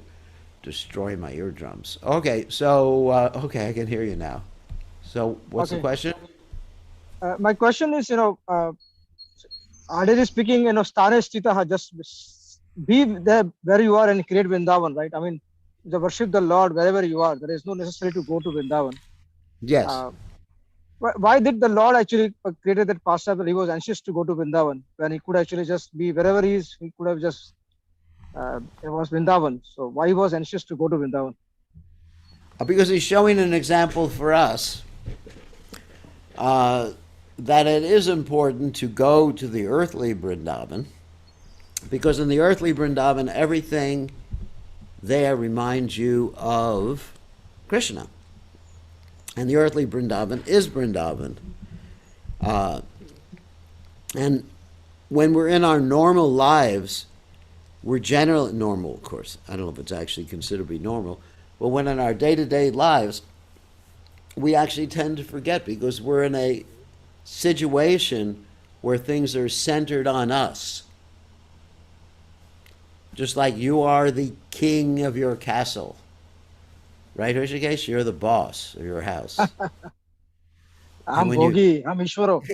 destroying my eardrums. Okay, so okay, I can hear you now. So, what's the Okay. question? My question is, ideally speaking, Sthane Sthitaha, just be there where you are and create Vrindavan, right? I mean, the worship the Lord wherever you are. There is no necessity to go to Vrindavan. Yes. Uh, why did the Lord actually created that pastime? He was anxious to go to Vrindavan when he could actually just be wherever he is. He could have just it was Vrindavan. So why he was anxious to go to Vrindavan? Because he's showing an example for us uh, that it is important to go to the earthly Vrindavan, because in the earthly Vrindavan, everything there reminds you of Krishna. And the earthly Vrindavan is Vrindavan. Uh, and when we're in our normal lives, we're generally normal, of course. I don't know if it's actually considered to be normal, but when in our day to day lives, we actually tend to forget because we're in a situation where things are centered on us. Just like you are the king of your castle, right, Rishikesh? You're the boss of your house. And I'm when you, Bhogi, I'm Ishwaro.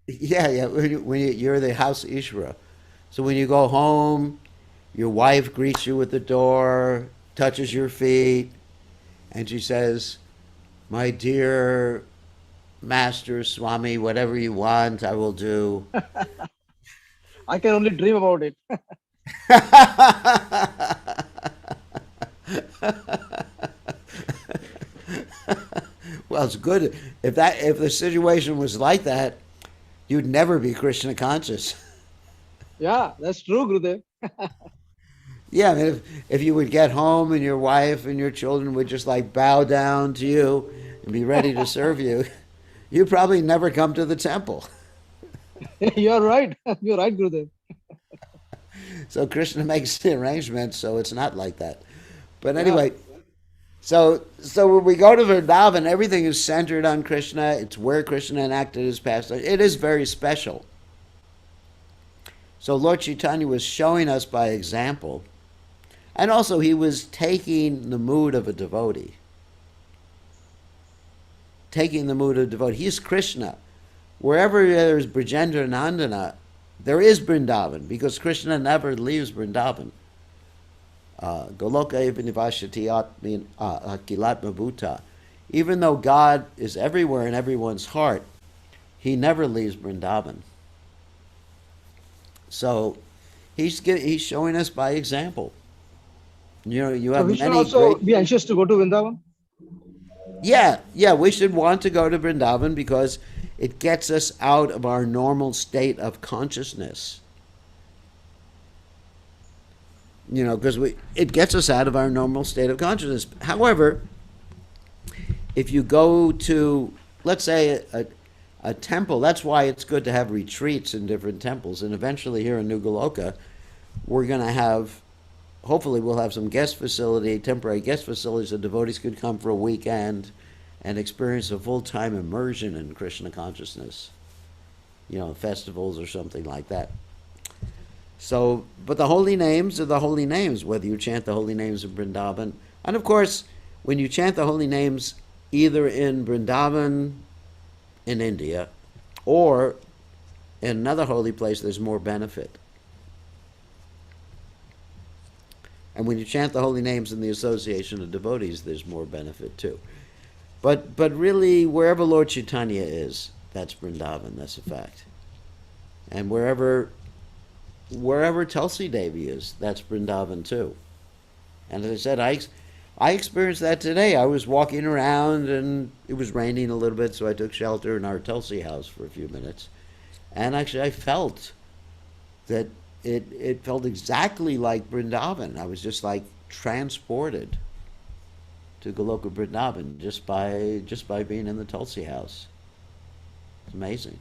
yeah, you're the house Ishvara. So when you go home, your wife greets you at the door, touches your feet, and she says, "My dear master, Swami, whatever you want, I will do." I can only dream about it. Well, it's good if the situation was like that, you'd never be Krishna conscious. Yeah, that's true, Gurudev. Yeah, I mean, if you would get home and your wife and your children would just like bow down to you and be ready to serve you, you'd probably never come to the temple. You're right. You're right, Gurudev. So Krishna makes the arrangements so it's not like that. But Yeah. anyway, so when we go to Vrindavan, everything is centered on Krishna. It's where Krishna enacted his pastime. It is very special. So Lord Chaitanya was showing us by example, and also he was taking the mood of a devotee. Taking the mood of a devotee. He's Krishna. Wherever there is Brajendra Nandana, there is Vrindavan because Krishna never leaves Vrindavan. Goloka eva nivashati akilatma bhuta. Even though God is everywhere in everyone's heart, he never leaves Vrindavan. So he's showing us by example. You know, you So have we should many also great. be anxious to go to Vrindavan. Yeah, we should want to go to Vrindavan because it gets us out of our normal state of consciousness. You know, because it gets us out of our normal state of consciousness. However, if you go to, let's say, a temple, that's why it's good to have retreats in different temples. And eventually, here in New Goloka, we're going to have, hopefully, we'll have some guest facility, temporary guest facilities, so devotees could come for a weekend and experience a full time immersion in Krishna consciousness. You know, festivals or something like that. So, but the holy names are the holy names, whether you chant the holy names of Vrindavan. And of course, when you chant the holy names either in Vrindavan in India or in another holy place, there's more benefit. And when you chant the holy names in the association of devotees, there's more benefit too. But really, wherever Lord Chaitanya is, that's Vrindavan, that's a fact. And wherever Tulsi Devi is, that's Vrindavan too. And as I said, I experienced that today. I was walking around and it was raining a little bit, so I took shelter in our Tulsi house for a few minutes. And actually, I felt that it felt exactly like Vrindavan. I was just like transported to Goloka Vrindavan just by being in the Tulsi house. It's amazing.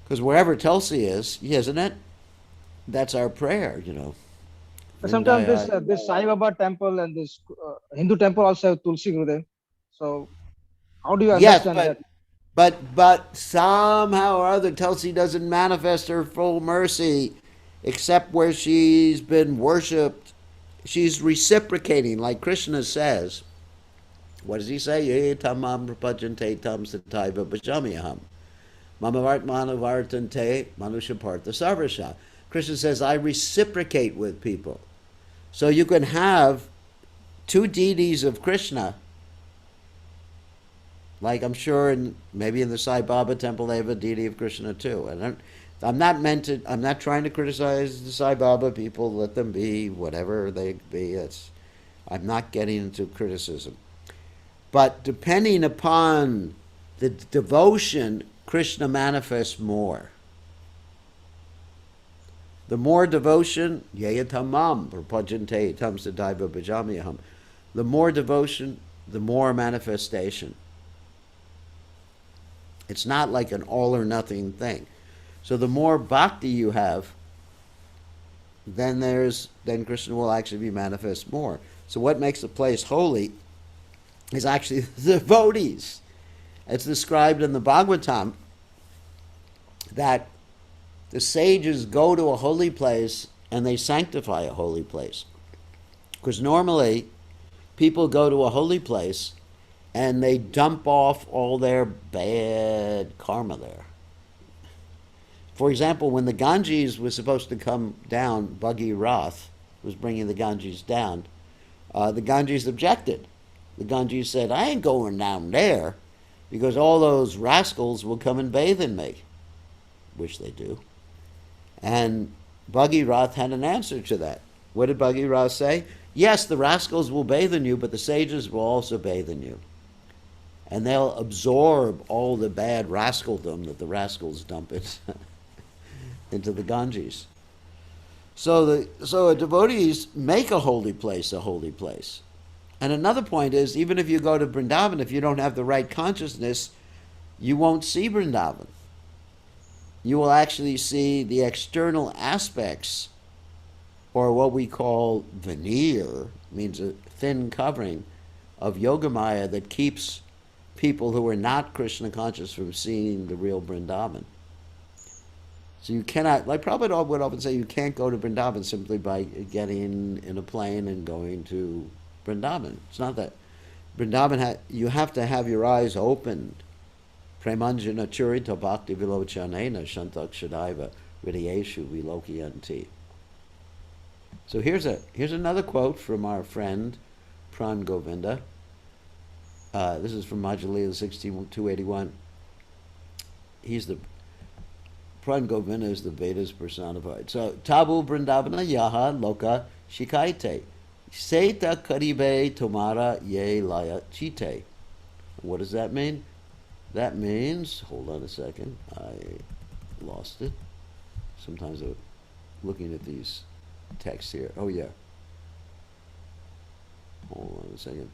Because wherever Tulsi is, isn't it? That's our prayer, But sometimes Vrindaya. this Sai Baba temple and this Hindu temple also have Tulsi Gurudev. So how do you Yes, understand that? but somehow or other Tulsi doesn't manifest her full mercy except where she's been worshipped. She's reciprocating, like Krishna says. What does he say? Ye tamam prapajante tam sataiva bhajamyaham. Mamavart manavartante manushapartha sarvasha. Krishna says, I reciprocate with people. So you can have two deities of Krishna, like I'm sure maybe in the Sai Baba temple they have a deity of Krishna too. I'm not trying to criticize the Sai Baba people. Let them be whatever they be. I'm not getting into criticism. But depending upon the devotion, Krishna manifests more. The more devotion, yayatamam prapajante tam sadaiva bhajamyaham. The more devotion, the more manifestation. It's not like an all or nothing thing. So the more bhakti you have, then Krishna will actually be manifest more. So what makes a place holy is actually the devotees. It's described in the Bhagavatam that the sages go to a holy place and they sanctify a holy place. Because normally people go to a holy place and they dump off all their bad karma there. For example, when the Ganges was supposed to come down, Bhagi Rath was bringing the Ganges down, the Ganges objected. The Ganges said, I ain't going down there because all those rascals will come and bathe in me, which they do. And Bhagi Rath had an answer to that. What did Bhagi Rath say? Yes, the rascals will bathe in you, but the sages will also bathe in you. And they'll absorb all the bad rascaldom that the rascals dump into the Ganges. So devotees make a holy place a holy place. And another point is, even if you go to Vrindavan, if you don't have the right consciousness, you won't see Vrindavan. You will actually see the external aspects, or what we call veneer, means a thin covering of Yogamaya that keeps people who are not Krishna conscious from seeing the real Vrindavan. So you cannot, like Prabhupada would often say, you can't go to Vrindavan simply by getting in a plane and going to Vrindavan. It's not that. Vrindavan, you have to have your eyes opened. Premanjana churita bhakti vilochanena shantak shadaiva vidyeshu vilokiyanti. So here's another quote from our friend Pran Govinda. This is from Majalila 16281. Pran Govinda is the Vedas personified. So Tabu Vrindavana Yaha Loka Shikaite. Seta Karibe Tomara Ye Laya Chite. What does that mean? That means, hold on a second, I lost it. Sometimes I'm looking at these texts here. Oh yeah. Hold on a second.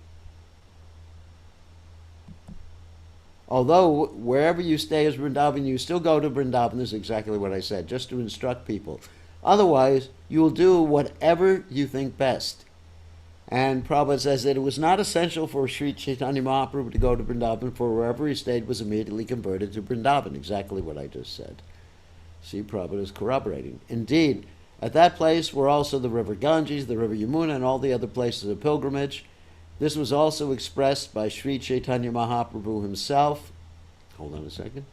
Although wherever you stay is Vrindavan, you still go to Vrindavan. This is exactly what I said, just to instruct people. Otherwise, you will do whatever you think best. And Prabhupada says that it was not essential for Sri Caitanya Mahaprabhu to go to Vrindavan, for wherever he stayed was immediately converted to Vrindavan. Exactly what I just said. See, Prabhupada is corroborating. Indeed, at that place were also the river Ganges, the river Yamuna, and all the other places of pilgrimage. This was also expressed by Sri Caitanya Mahaprabhu himself. Hold on a second.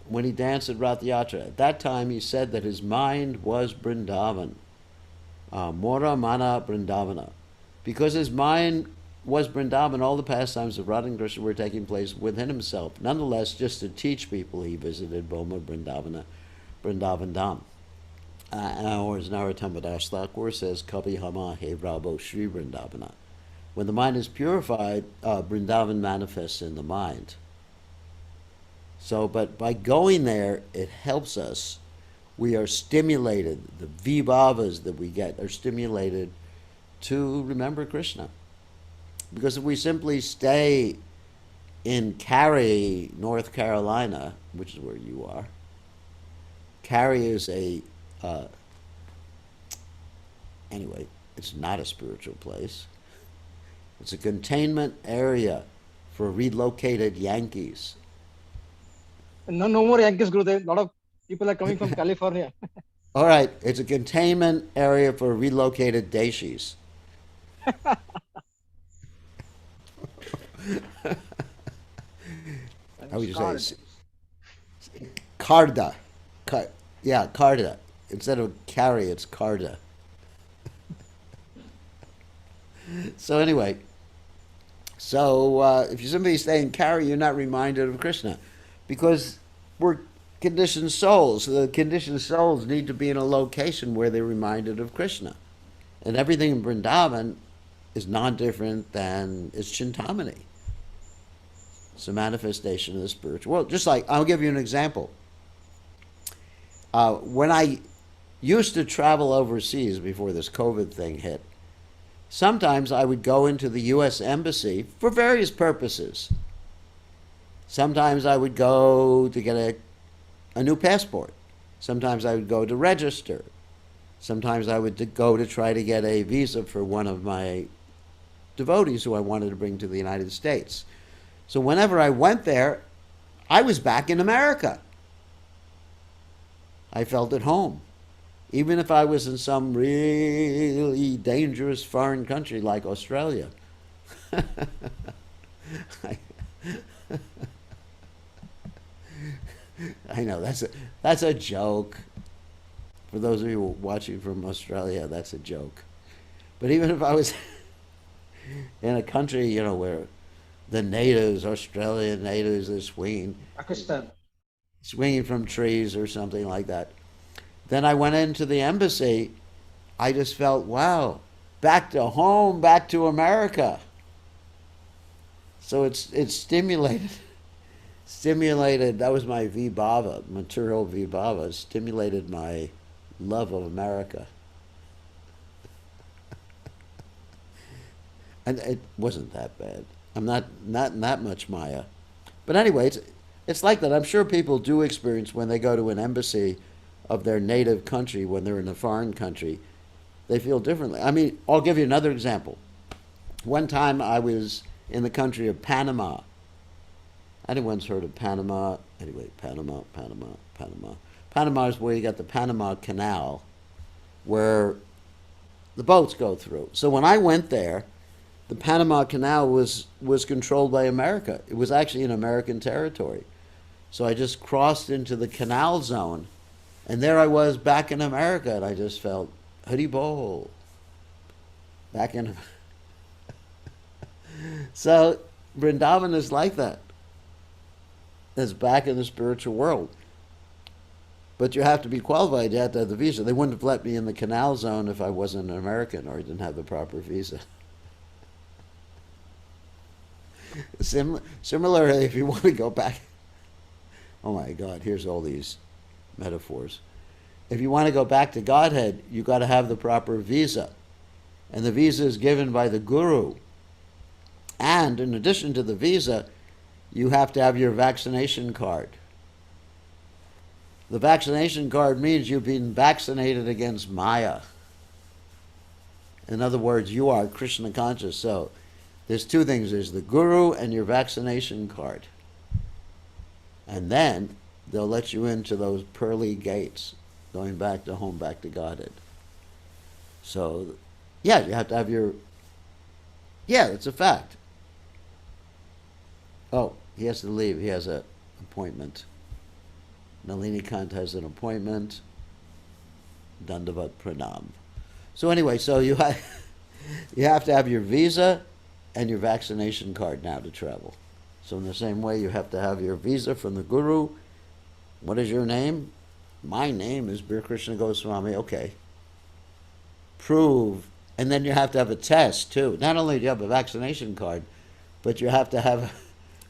When he danced at Rath Yatra. At that time he said that his mind was Vrindavan. Mora Mana Vrindavana. Because his mind was Vrindavan, all the pastimes of Radha and Krishna were taking place within himself. Nonetheless, just to teach people, he visited Boma Vrindavana, Vrindavan Dham. Or as Narottam Das Thakur says, Kavi Hama He Rabo Shri Vrindavana. When the mind is purified, Vrindavan manifests in the mind. So, but by going there, it helps us. We are stimulated. The vibhavas that we get are stimulated to remember Krishna. Because if we simply stay in Cary, North Carolina, which is where you are, Cary is uh, anyway, it's not a spiritual place. It's a containment area for relocated Yankees. No, no more Yankees, Gurudev. A lot of people are coming from California. All right, it's a containment area for relocated Deshis. How would you say it? Carda. Yeah, Carda. Instead of carry, it's Carda. So anyway, if you simply stay in Cary, you're not reminded of Krishna, because we're conditioned souls. The conditioned souls need to be in a location where they're reminded of Krishna, and everything in Vrindavan is non-different than its Chintamani. It's a manifestation of the spiritual world. Just like, I'll give you an example. When I used to travel overseas before this COVID thing hit, sometimes I would go into the U.S. Embassy for various purposes. Sometimes I would go to get a new passport. Sometimes I would go to register. Sometimes I would go to try to get a visa for one of my devotees who I wanted to bring to the United States. So whenever I went there, I was back in America. I felt at home. Even if I was in some really dangerous foreign country like Australia. I know, that's a joke. For those of you watching from Australia, that's a joke. But even if I was in a country, where the natives, Australian natives, are Pakistan. swinging from trees or something like that. Then I went into the embassy. I just felt, wow, back to home, back to America. So it's stimulated. That was my vibhava, material vibhava, stimulated my love of America. And it wasn't that bad. I'm not in that much Maya. But anyway, it's like that. I'm sure people do experience when they go to an embassy of their native country, when they're in a foreign country, they feel differently. I mean, I'll give you another example. One time I was in the country of Panama. Anyone's heard of Panama? Anyway, Panama. Panama is where you got the Panama Canal, where the boats go through. So when I went there, the Panama Canal was controlled by America. It was actually in American territory. So I just crossed into the canal zone, and there I was back in America, and I just felt, Hari Bol, back in. So Vrindavan is like that. It's back in the spiritual world. But you have to be qualified. You have to have the visa. They wouldn't have let me in the canal zone if I wasn't an American or didn't have the proper visa. Similarly, if you want to go back, oh my God, here's all these metaphors. If you want to go back to Godhead, you got to have the proper visa. And the visa is given by the guru. And in addition to the visa, you have to have your vaccination card. The vaccination card means you've been vaccinated against Maya. In other words, you are Krishna conscious. So there's two things. There's the guru and your vaccination card. And then they'll let you into those pearly gates, going back to home, back to Godhead. So, yeah, you have to have your... Yeah, it's a fact. Oh, he has to leave. He has an appointment. Nalini Kant has an appointment. Dandavat Pranam. So anyway, so you have to have your visa and your vaccination card now to travel. So in the same way, you have to have your visa from the guru. What is your name? My name is Bir Krishna Goswami. Okay. Prove. And then you have to have a test, too. Not only do you have a vaccination card, but you have to have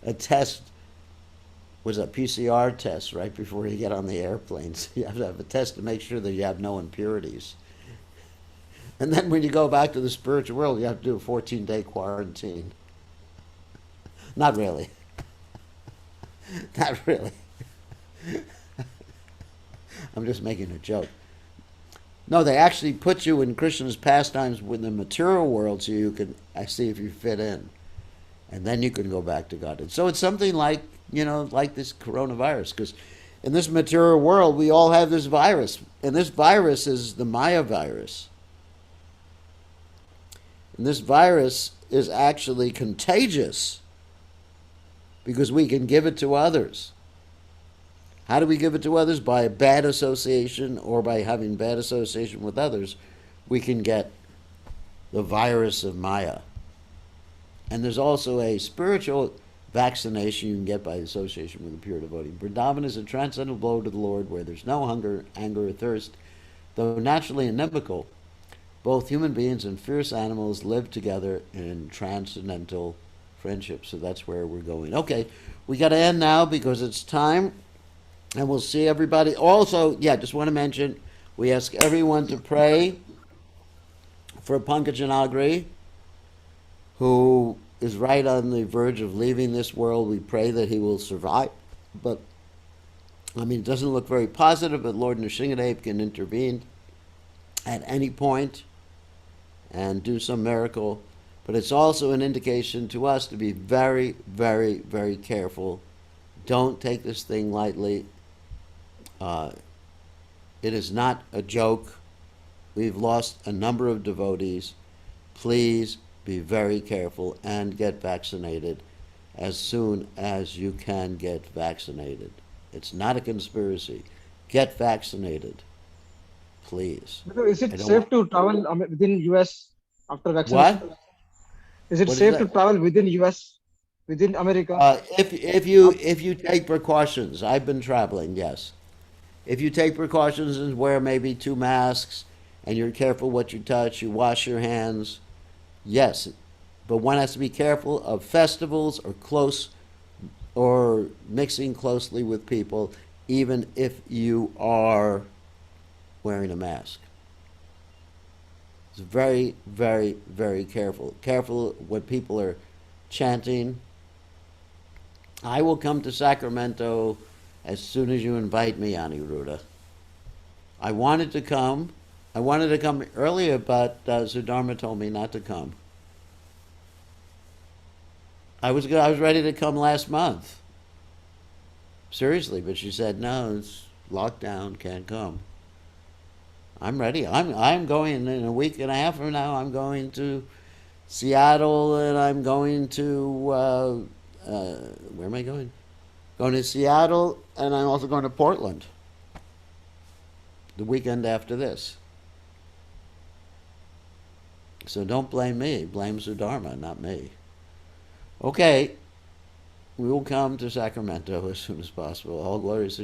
a test, was a PCR test right before you get on the airplane. So you have to have a test to make sure that you have no impurities. And then when you go back to the spiritual world, you have to do a 14-day quarantine. Not really. Not really. I'm just making a joke. No, they actually put you in Krishna's pastimes with the material world so you can see if you fit in. And then you can go back to God. And so it's something like, like this coronavirus. Because in this material world, we all have this virus. And this virus is the Maya virus. And this virus is actually contagious because we can give it to others. How do we give it to others? By a bad association or by having bad association with others, we can get the virus of Maya. And there's also a spiritual vaccination you can get by association with a pure devotee. Vrindavan is a transcendental abode to the Lord where there's no hunger, anger, or thirst. Though naturally inimical, both human beings and fierce animals live together in transcendental friendship. So that's where we're going. Okay, we got to end now because it's time. And we'll see everybody. Also, just want to mention, we ask everyone to pray for Pankaj Nagri, who is right on the verge of leaving this world. We pray that he will survive. But, it doesn't look very positive, but Lord Nrsingadev can intervene at any point and do some miracle. But it's also an indication to us to be very, very, very careful. Don't take this thing lightly. It is not a joke. We've lost a number of devotees. Please be very careful and get vaccinated as soon as you can get vaccinated. It's not a conspiracy. Get vaccinated, please. Is it safe to travel within US after vaccination? What? Is it What is safe to that? travel within US, within America? If you take precautions, I've been traveling, yes. If you take precautions and wear maybe 2 masks, and you're careful what you touch, you wash your hands, yes. But one has to be careful of festivals or mixing closely with people, even if you are wearing a mask. It's very, very, very careful. Careful when people are chanting. I will come to Sacramento as soon as you invite me, Aniruddha. I wanted to come earlier, but Sudharma told me not to come. I was ready to come last month. Seriously, but she said, no, it's locked down, can't come. I'm ready. I'm going in a week and a half from now. I'm going to Seattle, and I'm going to where am I going? Going to Seattle, and I'm also going to Portland the weekend after this. So don't blame me. Blame Sudharma, not me. Okay, we will come to Sacramento as soon as possible. All glories to